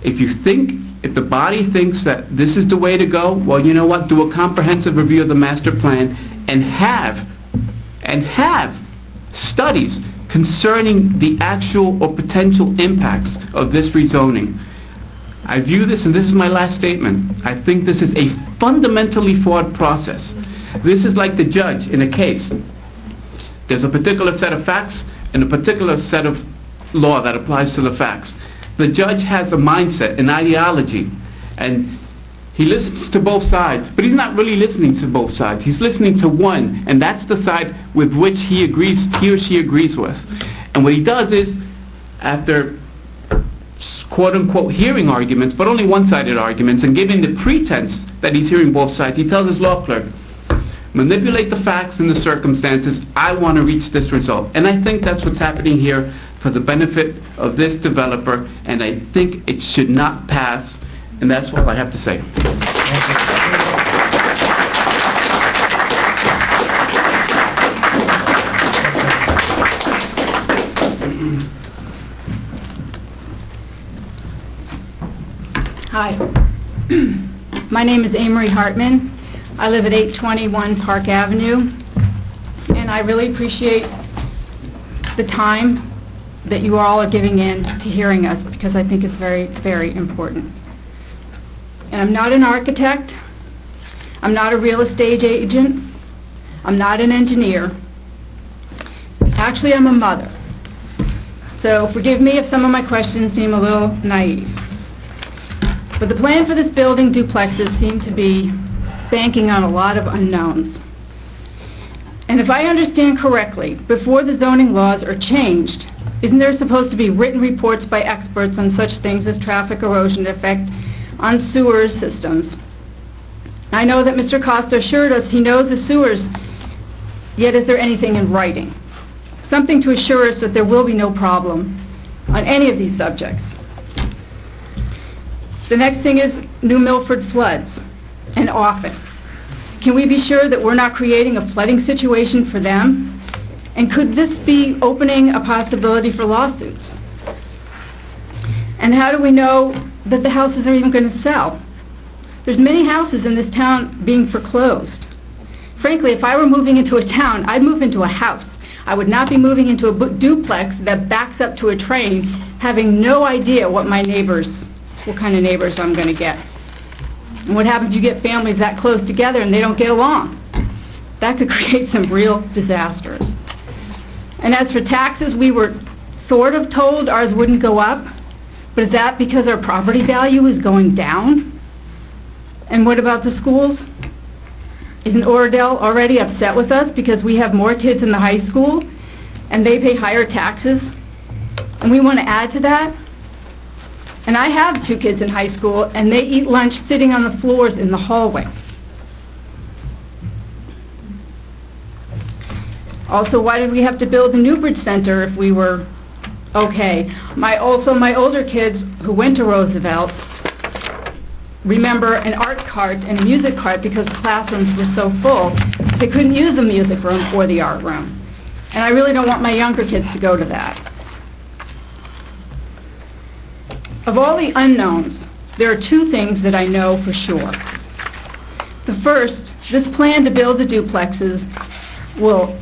If the body thinks that this is the way to go, well, you know what? Do a comprehensive review of the master plan and have studies concerning the actual or potential impacts of this rezoning. I view this, and this is my last statement, I think this is a fundamentally flawed process. This is like the judge in a case. There's a particular set of facts and a particular set of law that applies to the facts. The judge has a mindset, an ideology, and he listens to both sides, but he's not really listening to both sides. He's listening to one, and that's the side with which he or she agrees with. And what he does is, after quote-unquote hearing arguments, but only one-sided arguments, and giving the pretense that he's hearing both sides, he tells his law clerk, manipulate the facts and the circumstances, I want to reach this result. And I think that's what's happening here for the benefit of this developer, and I think it should not pass, and that's all I have to say. Hi. My name is Amory Hartman. I live at 821 Park Avenue, and I really appreciate the time that you all are giving in to hearing us, because I think it's very, very important. And I'm not an architect. I'm not a real estate agent. I'm not an engineer. Actually, I'm a mother. So forgive me if some of my questions seem a little naive. But the plan for this building duplexes seem to be banking on a lot of unknowns. And if I understand correctly, before the zoning laws are changed, isn't there supposed to be written reports by experts on such things as traffic erosion effect on sewer systems? I know that Mr. Costa assured us he knows the sewers, yet is there anything in writing? something to assure us that there will be no problem on any of these subjects. The next thing is New Milford floods, and often. Can we be sure that we're not creating a flooding situation for them? And could this be opening a possibility for lawsuits? And how do we know that the houses are even going to sell? There's many houses in this town being foreclosed. Frankly, if I were moving into a town, I'd move into a house. I would not be moving into a duplex that backs up to a train, having no idea what kind of neighbors I'm going to get. And what happens, you get families that close together and they don't get along. That could create some real disasters. And as for taxes, we were sort of told ours wouldn't go up, but is that because our property value is going down? And what about the schools? Isn't Oradell already upset with us because we have more kids in the high school and they pay higher taxes? And we want to add to that? And I have 2 kids in high school and they eat lunch sitting on the floors in the hallway. Also, why did we have to build the Newbridge Center if we were okay? My older kids who went to Roosevelt remember an art cart and a music cart because the classrooms were so full they couldn't use the music room or the art room. And I really don't want my younger kids to go to that. Of all the unknowns, there are 2 things that I know for sure. The first, this plan to build the duplexes will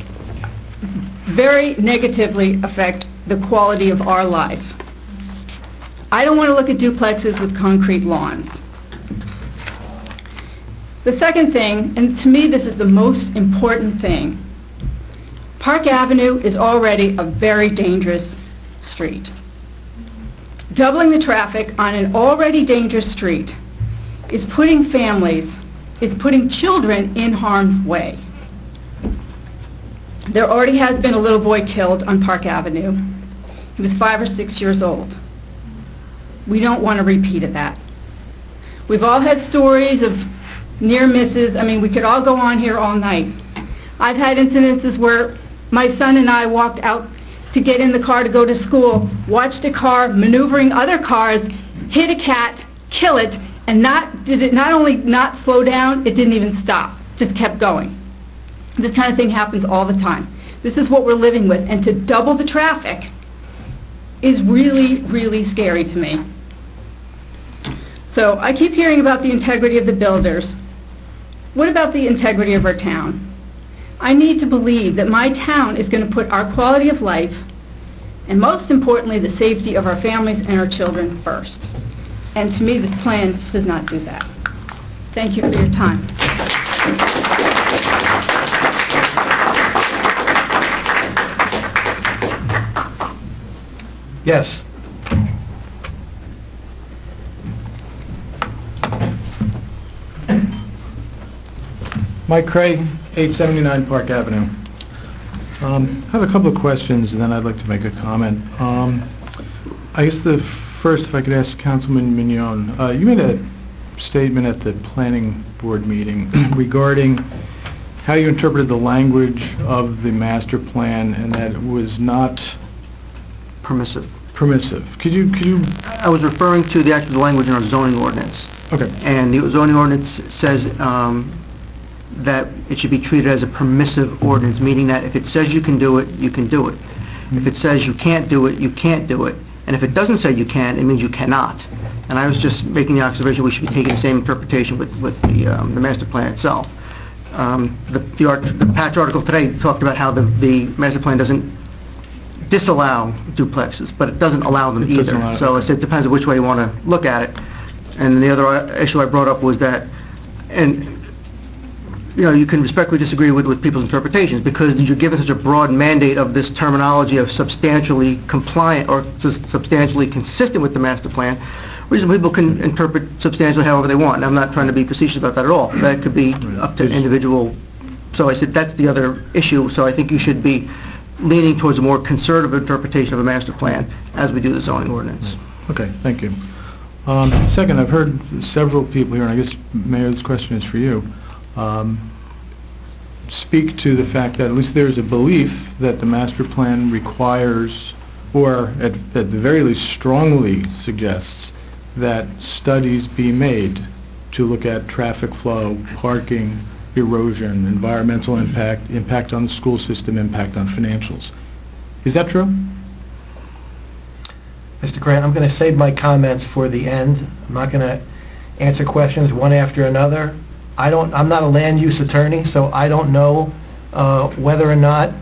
very negatively affect the quality of our life. I don't want to look at duplexes with concrete lawns. The second thing, and to me this is the most important thing, Park Avenue is already a very dangerous street. Doubling the traffic on an already dangerous street is putting children in harm's way. There already has been a little boy killed on Park Avenue. He was 5 or 6 years old. We don't want a repeat of that. We've all had stories of near misses. I mean, we could all go on here all night. I've had incidences where my son and I walked out to get in the car to go to school, watched a car maneuvering other cars, hit a cat, kill it, and not only not slow down, it didn't even stop, just kept going. This kind of thing happens all the time. This is what we're living with, and to double the traffic is really, really scary to me. So I keep hearing about the integrity of the builders. What about the integrity of our town? I need to believe that my town is going to put our quality of life, and most importantly, the safety of our families and our children first. And to me, this plan does not do that. Thank you for your time. Yes. Mike Craig, 879 Park Avenue. I have a couple of questions, and then I'd like to make a comment. I guess the first, if I could ask Councilman Mignon, you made a statement at the planning board meeting regarding how you interpreted the language of the master plan and that it was not Permissive. Could you? I was referring to the actual language in our zoning ordinance. Okay. And the zoning ordinance says that it should be treated as a permissive ordinance, meaning that if it says you can do it, you can do it. If it says you can't do it, you can't do it. And if it doesn't say you can, it means you cannot. And I was just making the observation we should be taking the same interpretation with the master plan itself. The Patch article today talked about how the master plan doesn't disallow duplexes, but it doesn't allow them either. So I said it depends on which way you want to look at it. And the other issue I brought up was that, and you can respectfully disagree with people's interpretations because you're given such a broad mandate of this terminology of substantially compliant or substantially consistent with the master plan. Reasonable people can interpret substantially however they want. And I'm not trying to be facetious about that at all. That could be up to individual. So I said that's the other issue. So I think you should be leaning towards a more conservative interpretation of a master plan as we do the zoning ordinance. Okay, thank you. Second, I've heard several people here, and I guess, Mayor, this question is for you. speak to the fact that at least there's a belief that the master plan requires, or at the very least strongly suggests, that studies be made to look at traffic flow, parking, erosion, environmental impact, impact on the school system, impact on financials. Is that true? Mr. Grant, I'm going to save my comments for the end. I'm not going to answer questions one after another. I'm not a land use attorney, so I don't know whether or not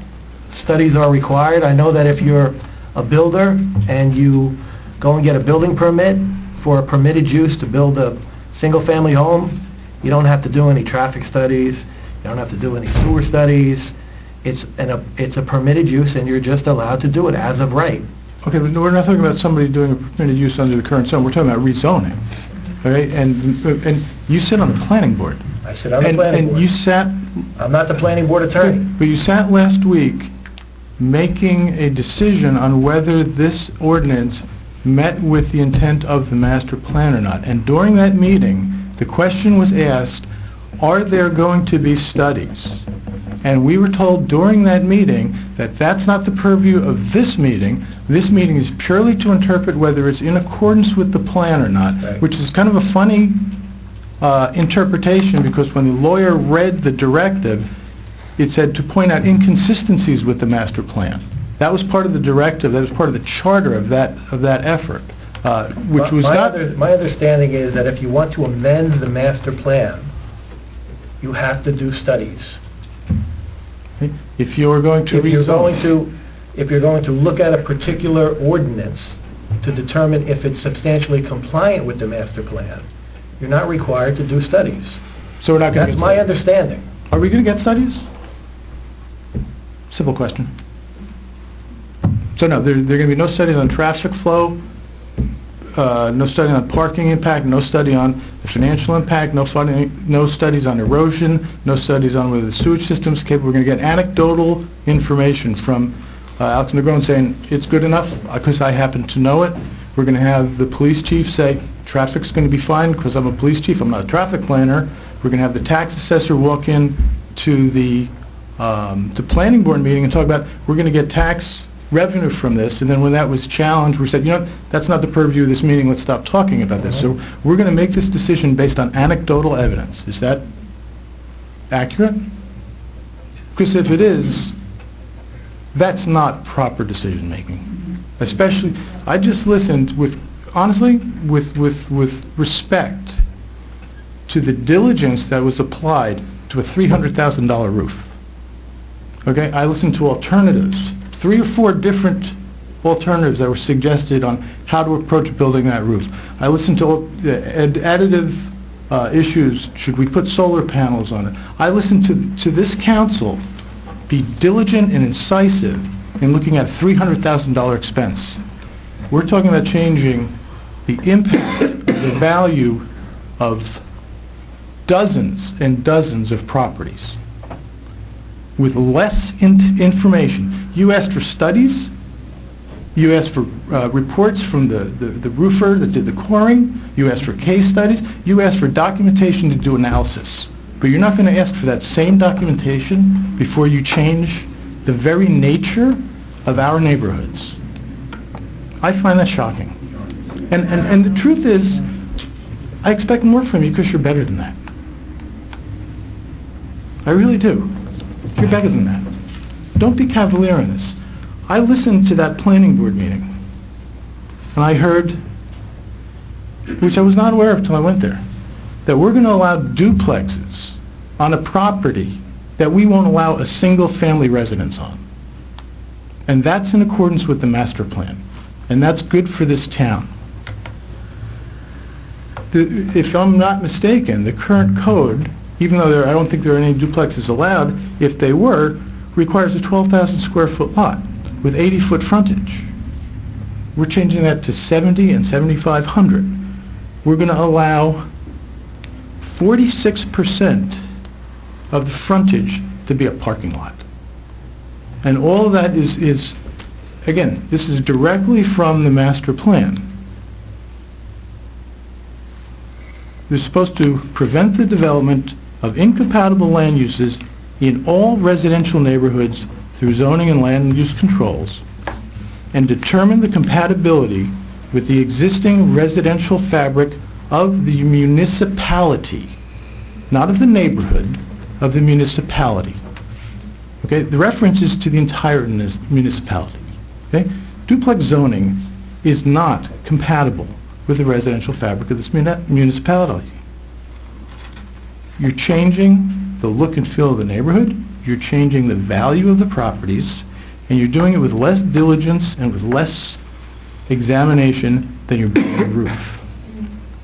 studies are required. I know that if you're a builder and you go and get a building permit for a permitted use to build a single-family home, you don't have to do any traffic studies, you don't have to do any sewer studies. It's a permitted use, and you're just allowed to do it as of right. Okay, but we're not talking about somebody doing a permitted use under the current zone. We're talking about rezoning. Okay, and you sit on the planning board. I sit on the planning board. And you sat... I'm not the planning board attorney. But you sat last week making a decision on whether this ordinance met with the intent of the master plan or not. And during that meeting, the question was asked, are there going to be studies? And we were told during that meeting that that's not the purview of this meeting. This meeting is purely to interpret whether it's in accordance with the plan or not, right. Which is kind of a funny interpretation, because when the lawyer read the directive, it said to point out inconsistencies with the master plan. That was part of the directive, that was part of the charter of that effort, which was not... My understanding is that if you want to amend the master plan, you have to do studies. If you're going to if you're going to look at a particular ordinance to determine if it's substantially compliant with the master plan, you're not required to do studies. So we're not going to That's my understanding. Are we going to get studies? Simple question. So no, there are going to be no studies on traffic flow, no study on parking impact, no study on the financial impact, no studies on erosion, no studies on whether the sewage system's capable. We're going to get anecdotal information from Alex Negron saying it's good enough because I happen to know it. We're going to have the police chief say traffic's going to be fine because I'm a police chief, I'm not a traffic planner. We're going to have the tax assessor walk in to the planning board meeting and talk about we're going to get tax revenue from this, and then when that was challenged, we said, that's not the purview of this meeting, let's stop talking about this. So we're going to make this decision based on anecdotal evidence. Is that accurate? Because if it is, that's not proper decision making. Especially, I just listened with respect to the diligence that was applied to a $300,000 roof. Okay, I listened to alternatives. 3 or 4 different alternatives that were suggested on how to approach building that roof. I listened to additive issues. Should we put solar panels on it? I listened to this council be diligent and incisive in looking at a $300,000 expense. We're talking about changing the impact of the value of dozens and dozens of properties with less information. You asked for studies, you asked for reports from the roofer that did the coring, you asked for case studies, you asked for documentation to do analysis. But you're not going to ask for that same documentation before you change the very nature of our neighborhoods. I find that shocking. And the truth is, I expect more from you because you're better than that. I really do. You're better than that. Don't be cavalier in this. I listened to that planning board meeting, and I heard, which I was not aware of until I went there, that we're going to allow duplexes on a property that we won't allow a single family residence on. And that's in accordance with the master plan. And that's good for this town. If I'm not mistaken, the current code, even though I don't think there are any duplexes allowed, if they were, requires a 12,000 square foot lot with 80-foot frontage. We're changing that to 70 and 7,500. We're going to allow 46% of the frontage to be a parking lot. And all of that is, again, this is directly from the master plan. They're supposed to prevent the development of incompatible land uses in all residential neighborhoods through zoning and land use controls and determine the compatibility with the existing residential fabric of the municipality, not of the neighborhood, of the municipality. Okay, the reference is to the entire municipality. Okay, duplex zoning is not compatible with the residential fabric of this municipality. You're changing the look and feel of the neighborhood, you're changing the value of the properties, and you're doing it with less diligence and with less examination than you're building a roof.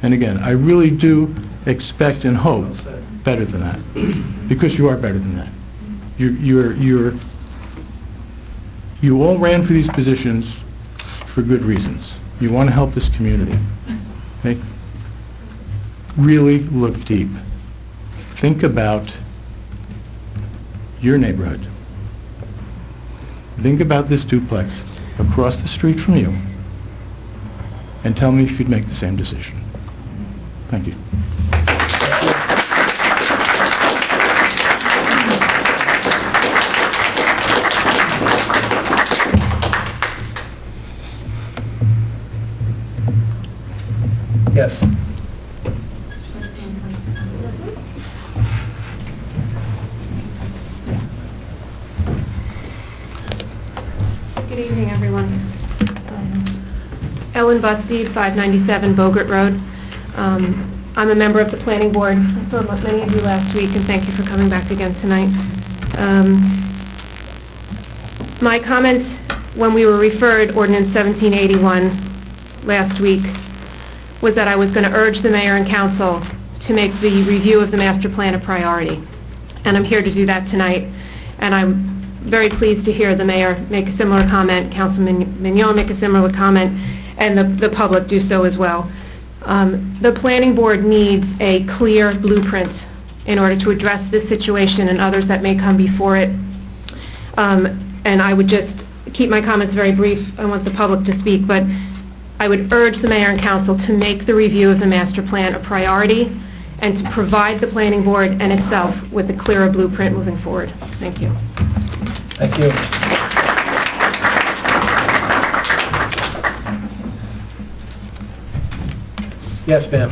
And again, I really do expect and hope better than that, because you are better than that. You all ran for these positions for good reasons. You want to help this community. Okay? Really look deep. Think about your neighborhood. Think about this duplex across the street from you, and tell me if you'd make the same decision. Thank you. Yes. Good evening, everyone. Ellen Bustede, 597 Bogart Road. I'm a member of the planning board. I saw many of you last week, and thank you for coming back again tonight. My comments when we were referred ordinance 1781 last week was that I was going to urge the mayor and council to make the review of the master plan a priority. And I'm here to do that tonight. And I'm very pleased to hear the mayor make a similar comment, Councilman Mignon make a similar comment, and the public do so as well. The planning board needs a clear blueprint in order to address this situation and others that may come before it. And I would just keep my comments very brief. I want the public to speak, but I would urge the mayor and council to make the review of the master plan a priority and to provide the planning board and itself with a clearer blueprint moving forward. Thank you. Thank you. Yes, ma'am.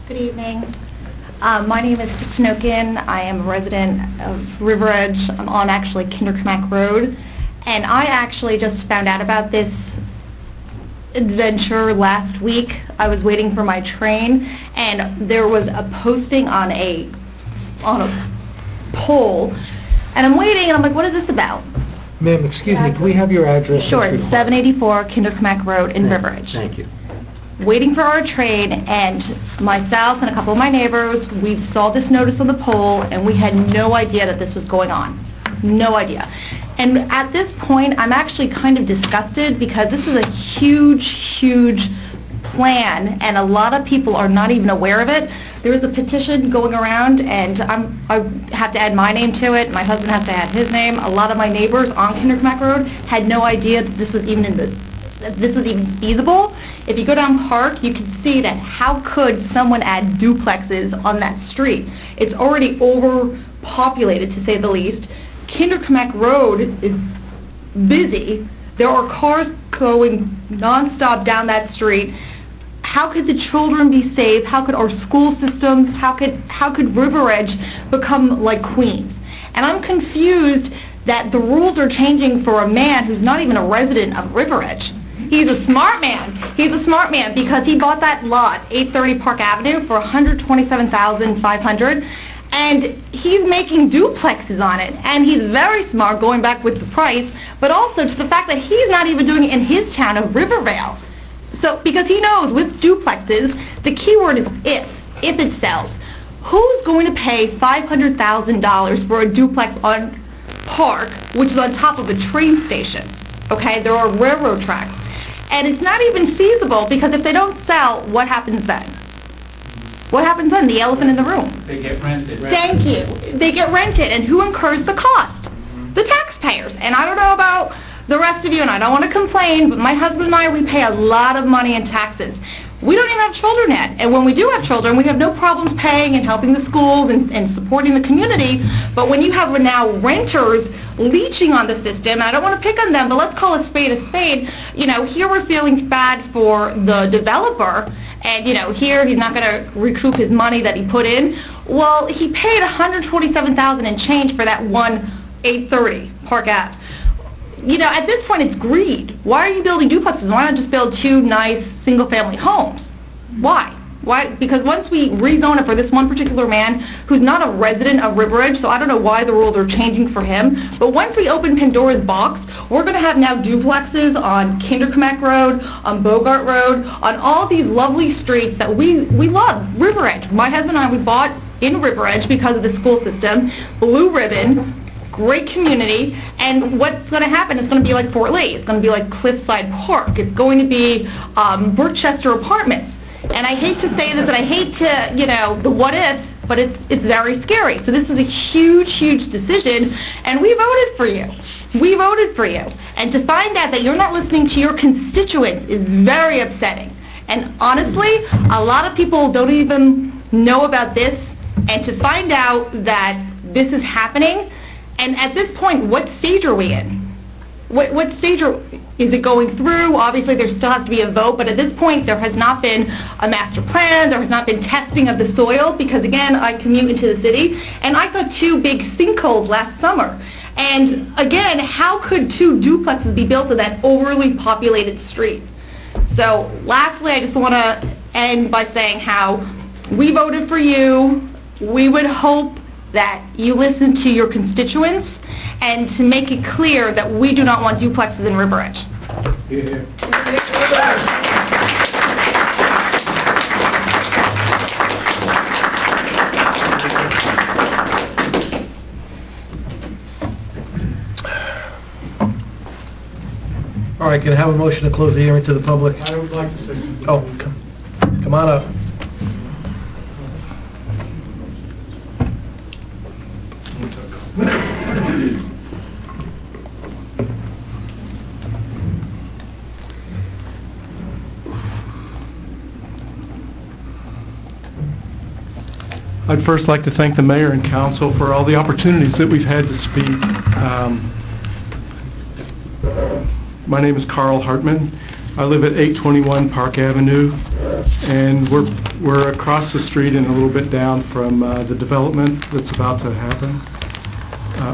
Good evening. My name is Kristen Okin. I am a resident of River Edge. I'm on actually Kinderkmack Road. And I actually just found out about this adventure last week. I was waiting for my train, and there was a posting on a pole, and I'm waiting, and I'm like, what is this about? Ma'am, excuse me, can we have your address? Sure, it's 784 Kinderkmack Road in River Edge. Thank you. Waiting for our train, and myself and a couple of my neighbors, we saw this notice on the pole, and we had no idea that this was going on. No idea. And at this point, I'm actually kind of disgusted because this is a huge, huge plan, and a lot of people are not even aware of it. There is a petition going around, and I have to add my name to it. My husband has to add his name. A lot of my neighbors on Kinderkmack Road had no idea that this was even feasible. If you go down Park, you can see that how could someone add duplexes on that street? It's already overpopulated, to say the least. Kinderkmack Road is busy. There are cars going nonstop down that street. How could the children be safe? How could our school systems, how could River Edge become like Queens? And I'm confused that the rules are changing for a man who's not even a resident of River Edge. He's a smart man. He's a smart man because he bought that lot, 830 Park Avenue, for $127,500. And he's making duplexes on it, and he's very smart going back with the price, but also to the fact that he's not even doing it in his town of Rivervale. So, because he knows with duplexes, the key word is if it sells. Who's going to pay $500,000 for a duplex on Park, which is on top of a train station? Okay, there are railroad tracks. And it's not even feasible because if they don't sell, what happens then? What happens then? The elephant in the room. They get rented. Thank you. They get rented, and who incurs the cost? The taxpayers. And I don't know about the rest of you, and I don't want to complain, but my husband and I, we pay a lot of money in taxes. We don't even have children yet, and when we do have children, we have no problems paying and helping the schools and supporting the community. But when you have now renters leeching on the system, and I don't want to pick on them, but let's call a spade, here we're feeling bad for the developer, and here he's not going to recoup his money that he put in. Well, he paid $127,000 and change for that 830 Park Ave. At this point, it's greed. Why are you building duplexes? Why not just build 2 nice single-family homes? Why? Because once we rezone it for this one particular man, who's not a resident of River Edge, so I don't know why the rules are changing for him, but once we open Pandora's box, we're going to have now duplexes on Kinderkamek Road, on Bogart Road, on all these lovely streets that we love. River Edge. My husband and I, we bought in River Edge because of the school system. Blue Ribbon. Great community, and what's going to happen is going to be like Fort Lee. It's going to be like Cliffside Park. It's going to be Birchester Apartments. And I hate to say this, and I hate to, the what ifs, but it's very scary. So this is a huge, huge decision, and we voted for you. We voted for you. And to find out that you're not listening to your constituents is very upsetting. And honestly, a lot of people don't even know about this, and to find out that this is happening. And at this point, what stage are we in? What stage is it going through? Obviously, there still has to be a vote, but at this point, there has not been a master plan. There has not been testing of the soil because, again, I commute into the city, and I saw 2 big sinkholes last summer. And, again, how could 2 duplexes be built in that overly populated street? So, lastly, I just want to end by saying how we voted for you. We would hope that you listen to your constituents and to make it clear that we do not want duplexes in River Edge. All right, can I have a motion to close the hearing to the public? I would like to say something. Oh, come on up. I'd first like to thank the mayor and council for all the opportunities that we've had to speak. My name is Carl Hartman. I live at 821 Park Avenue, and we're across the street and a little bit down from the development that's about to happen,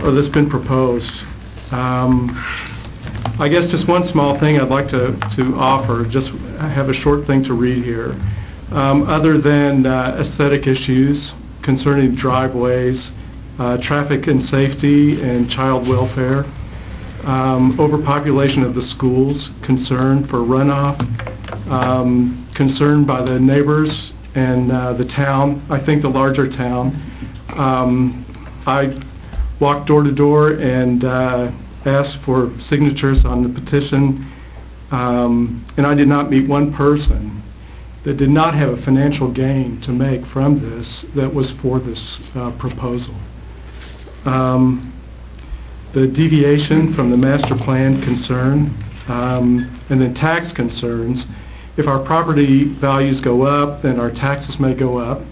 or that's been proposed. I guess just one small thing I'd like to offer, just I have a short thing to read here. Other than aesthetic issues concerning driveways, traffic and safety, and child welfare, overpopulation of the schools, concern for runoff, concern by the neighbors and the town, I think the larger town. I walked door to door and asked for signatures on the petition, and I did not meet one person that did not have a financial gain to make from this that was for this proposal. The deviation from the master plan concern, and then tax concerns. If our property values go up, then our taxes may go up.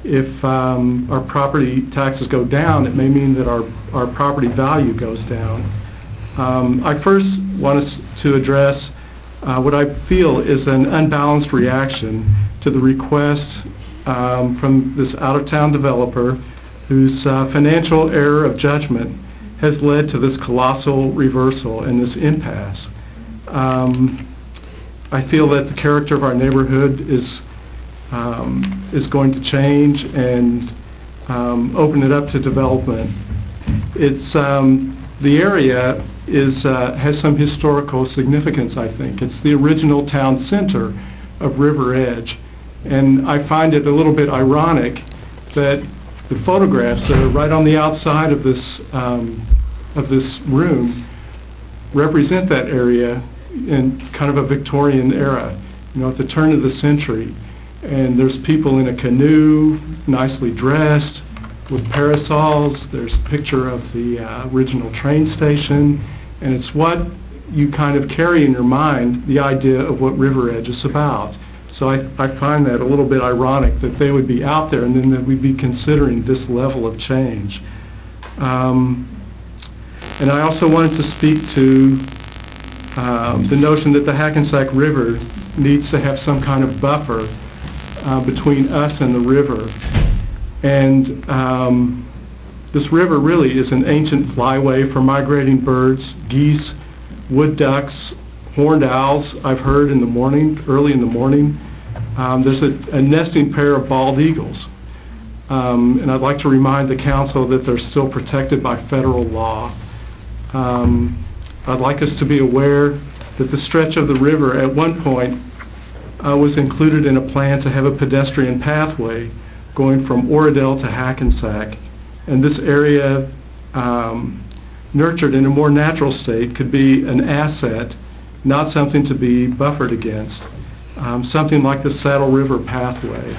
If our property taxes go down, it may mean that our property value goes down. I first want us to address what I feel is an unbalanced reaction to the request from this out-of-town developer whose financial error of judgment has led to this colossal reversal and this impasse. I feel that the character of our neighborhood is going to change and open it up to development. It's the area has some historical significance, I think. It's the original town center of River Edge, and I find it a little bit ironic that the photographs that are right on the outside of this room represent that area in kind of a Victorian era, at the turn of the century. And there's people in a canoe, nicely dressed, with parasols. There's a picture of the original train station, and it's what you kind of carry in your mind the idea of what River Edge is about. So I find that a little bit ironic that they would be out there and then that we'd be considering this level of change. And I also wanted to speak to the notion that the Hackensack River needs to have some kind of buffer between us and the river. And this river really is an ancient flyway for migrating birds, geese, wood ducks, horned owls. I've heard in the morning, early in the morning, there's a nesting pair of bald eagles. And I'd like to remind the council that they're still protected by federal law. I'd like us to be aware that the stretch of the river at one point was included in a plan to have a pedestrian pathway going from Oradell to Hackensack. And this area, nurtured in a more natural state, could be an asset, not something to be buffered against. Something like the Saddle River pathway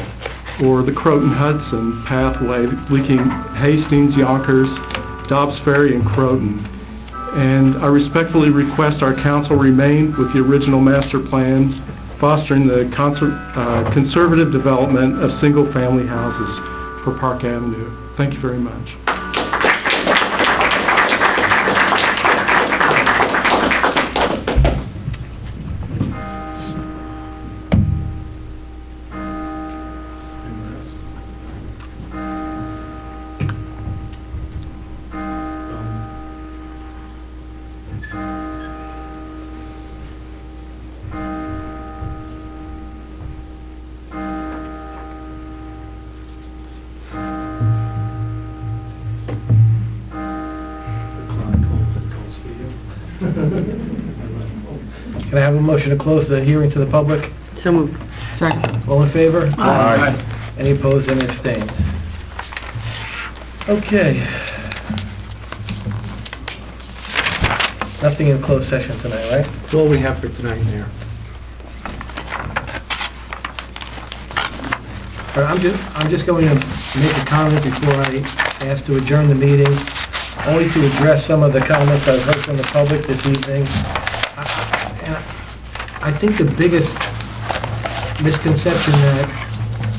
or the Croton-Hudson pathway linking Hastings, Yonkers, Dobbs Ferry, and Croton. And I respectfully request our council remain with the original master plan, fostering the conservative development of single-family houses for Park Avenue. Thank you very much. Can I have a motion to close the hearing to the public? So moved. Second. All in favor? Aye. Any opposed, any abstained? Okay. Nothing in closed session tonight, right? That's all we have for tonight, Mayor. All right, I'm just going to make a comment before I ask to adjourn the meeting, only to address some of the comments I've heard from the public this evening. I think the biggest misconception that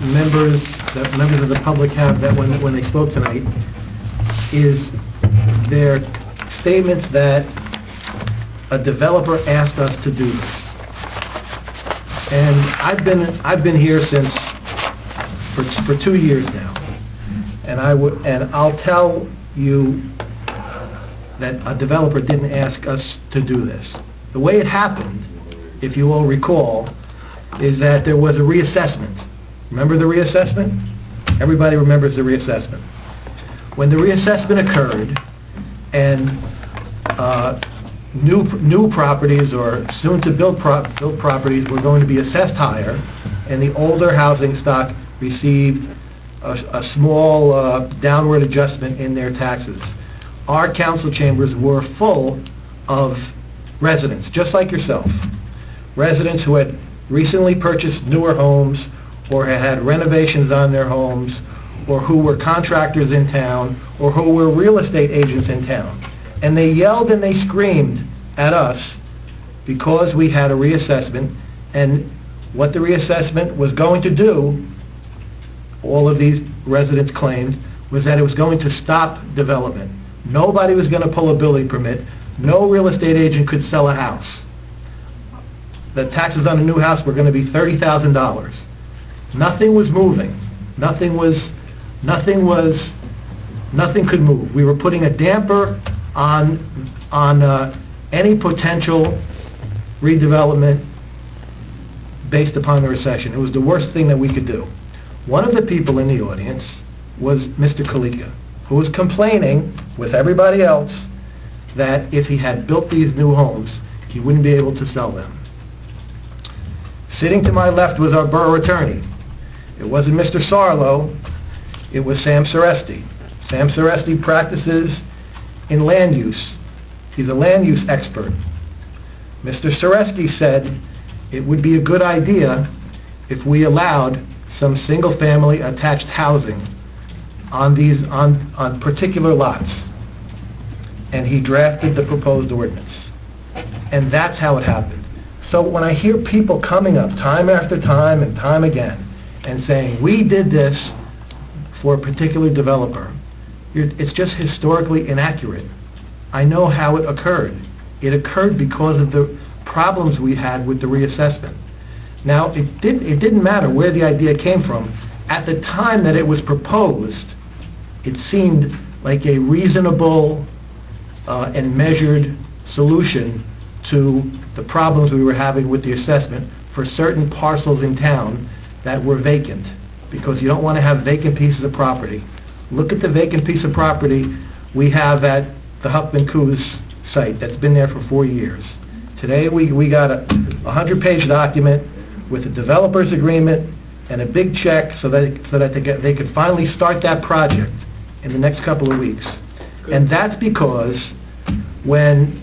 members of the public have that when they spoke tonight is their statements that a developer asked us to do this. And I've been here since for 2 years now, and I'll tell you that a developer didn't ask us to do this. The way it happened, if you all recall, is that there was a reassessment. Remember the reassessment? Everybody remembers the reassessment. When the reassessment occurred and new properties or soon-to-build properties were going to be assessed higher, and the older housing stock received a small downward adjustment in their taxes. Our council chambers were full of residents, just like yourself. Residents who had recently purchased newer homes or had renovations on their homes or who were contractors in town or who were real estate agents in town. And they yelled and they screamed at us because we had a reassessment, and what the reassessment was going to do, all of these residents claimed, was that it was going to stop development. Nobody was going to pull a building permit. No real estate agent could sell a house. The taxes on a new house were going to be $30,000. Nothing was moving. Nothing could move. We were putting a damper on any potential redevelopment based upon the recession. It was the worst thing that we could do. One of the people in the audience was Mr. Kalika, who was complaining with everybody else that if he had built these new homes, he wouldn't be able to sell them. Sitting to my left was our borough attorney. It wasn't Mr. Sarlo, it was Sam Seresti. Sam Seresti practices in land use. He's a land use expert. Mr. Seresti said it would be a good idea if we allowed some single-family attached housing on particular lots. And he drafted the proposed ordinance. And that's how it happened. So when I hear people coming up time after time and time again and saying, we did this for a particular developer, it's just historically inaccurate. I know how it occurred. It occurred because of the problems we had with the reassessment. Now, it didn't matter where the idea came from. At the time that it was proposed, it seemed like a reasonable and measured solution to the problems we were having with the assessment for certain parcels in town that were vacant, because you don't want to have vacant pieces of property. Look at the vacant piece of property we have at the Huckman Coos site that's been there for 4 years. Today we got a 100-page document with a developer's agreement and a big check so that they could finally start that project in the next couple of weeks. And that's because when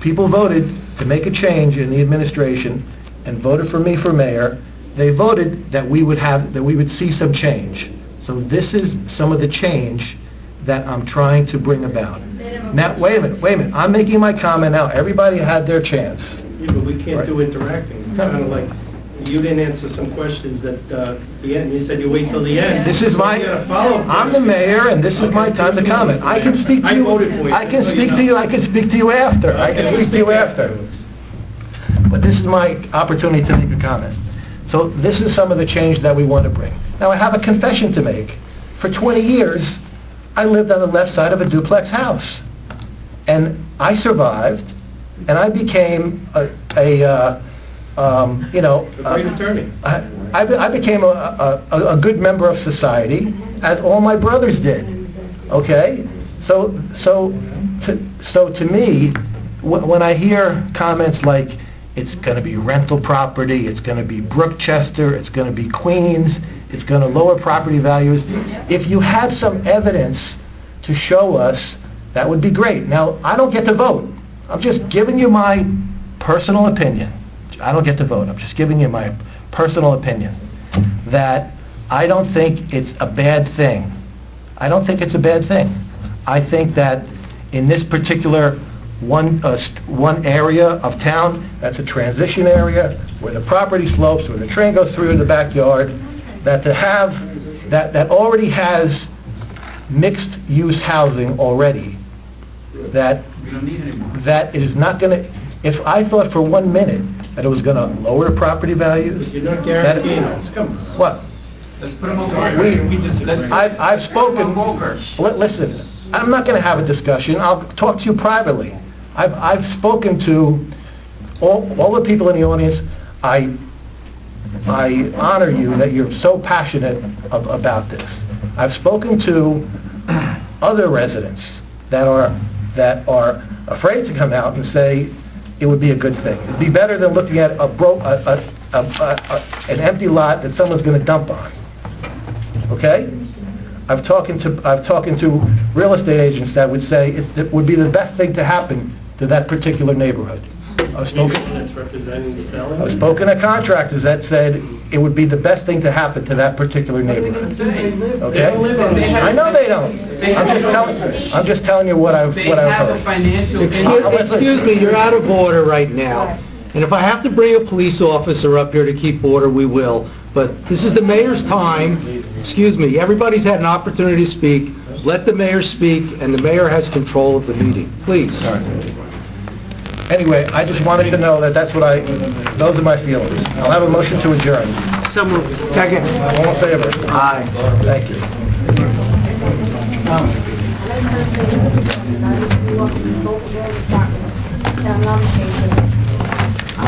people voted to make a change in the administration and voted for me for mayor, they voted that we would see some change. So this is some of the change that I'm trying to bring about. Now, wait a minute. I'm making my comment now. Everybody had their chance. Yeah, but we can't do interacting. It's kind of like, you didn't answer some questions at the end. You said you wait till the end. This is I'm the mayor, and this is my time to comment. I can speak to you. I voted for you. I can speak to you. I can speak to you after. I can speak to you after. But this is my opportunity to make a comment. So this is some of the change that we want to bring. Now, I have a confession to make. For 20 years, I lived on the left side of a duplex house. And I survived, and I became a great attorney. I became a good member of society, as all my brothers did. Okay? So to me, when I hear comments like, it's going to be rental property, it's going to be Brookchester, it's going to be Queens, it's going to lower property values, if you have some evidence to show us, that would be great. Now, I don't get to vote. I'm just giving you my personal opinion. I don't get to vote. I'm just giving you my personal opinion that I don't think it's a bad thing. I don't think it's a bad thing. I think that in this particular one area of town, that's a transition area where the property slopes, where the train goes through in the backyard, that to have that already has mixed use housing already, that it is not going to, if I thought for 1 minute that it was going to lower property values. You're not guaranteeing us. Come on. What? Let's put them over. I've spoken. Listen, I'm not going to have a discussion. I'll talk to you privately. I've spoken to all the people in the audience. I honor you that you're so passionate about this. I've spoken to other residents that are afraid to come out and say it would be a good thing. It'd be better than looking at an empty lot that someone's going to dump on. Okay? I've talking to real estate agents that would say it would be the best thing to happen to that particular neighborhood. I've spoken to contractors that said it would be the best thing to happen to that particular neighborhood. Okay? I know they don't. I'm just telling you what I've heard. Excuse me, you're out of order right now. And if I have to bring a police officer up here to keep order, we will. But this is the mayor's time. Excuse me, everybody's had an opportunity to speak. Let the mayor speak, and the mayor has control of the meeting. Please. Anyway, I just wanted to know that those are my feelings. I'll have a motion to adjourn. So moved. Second. All in favor? Aye. Thank you. Town nominations.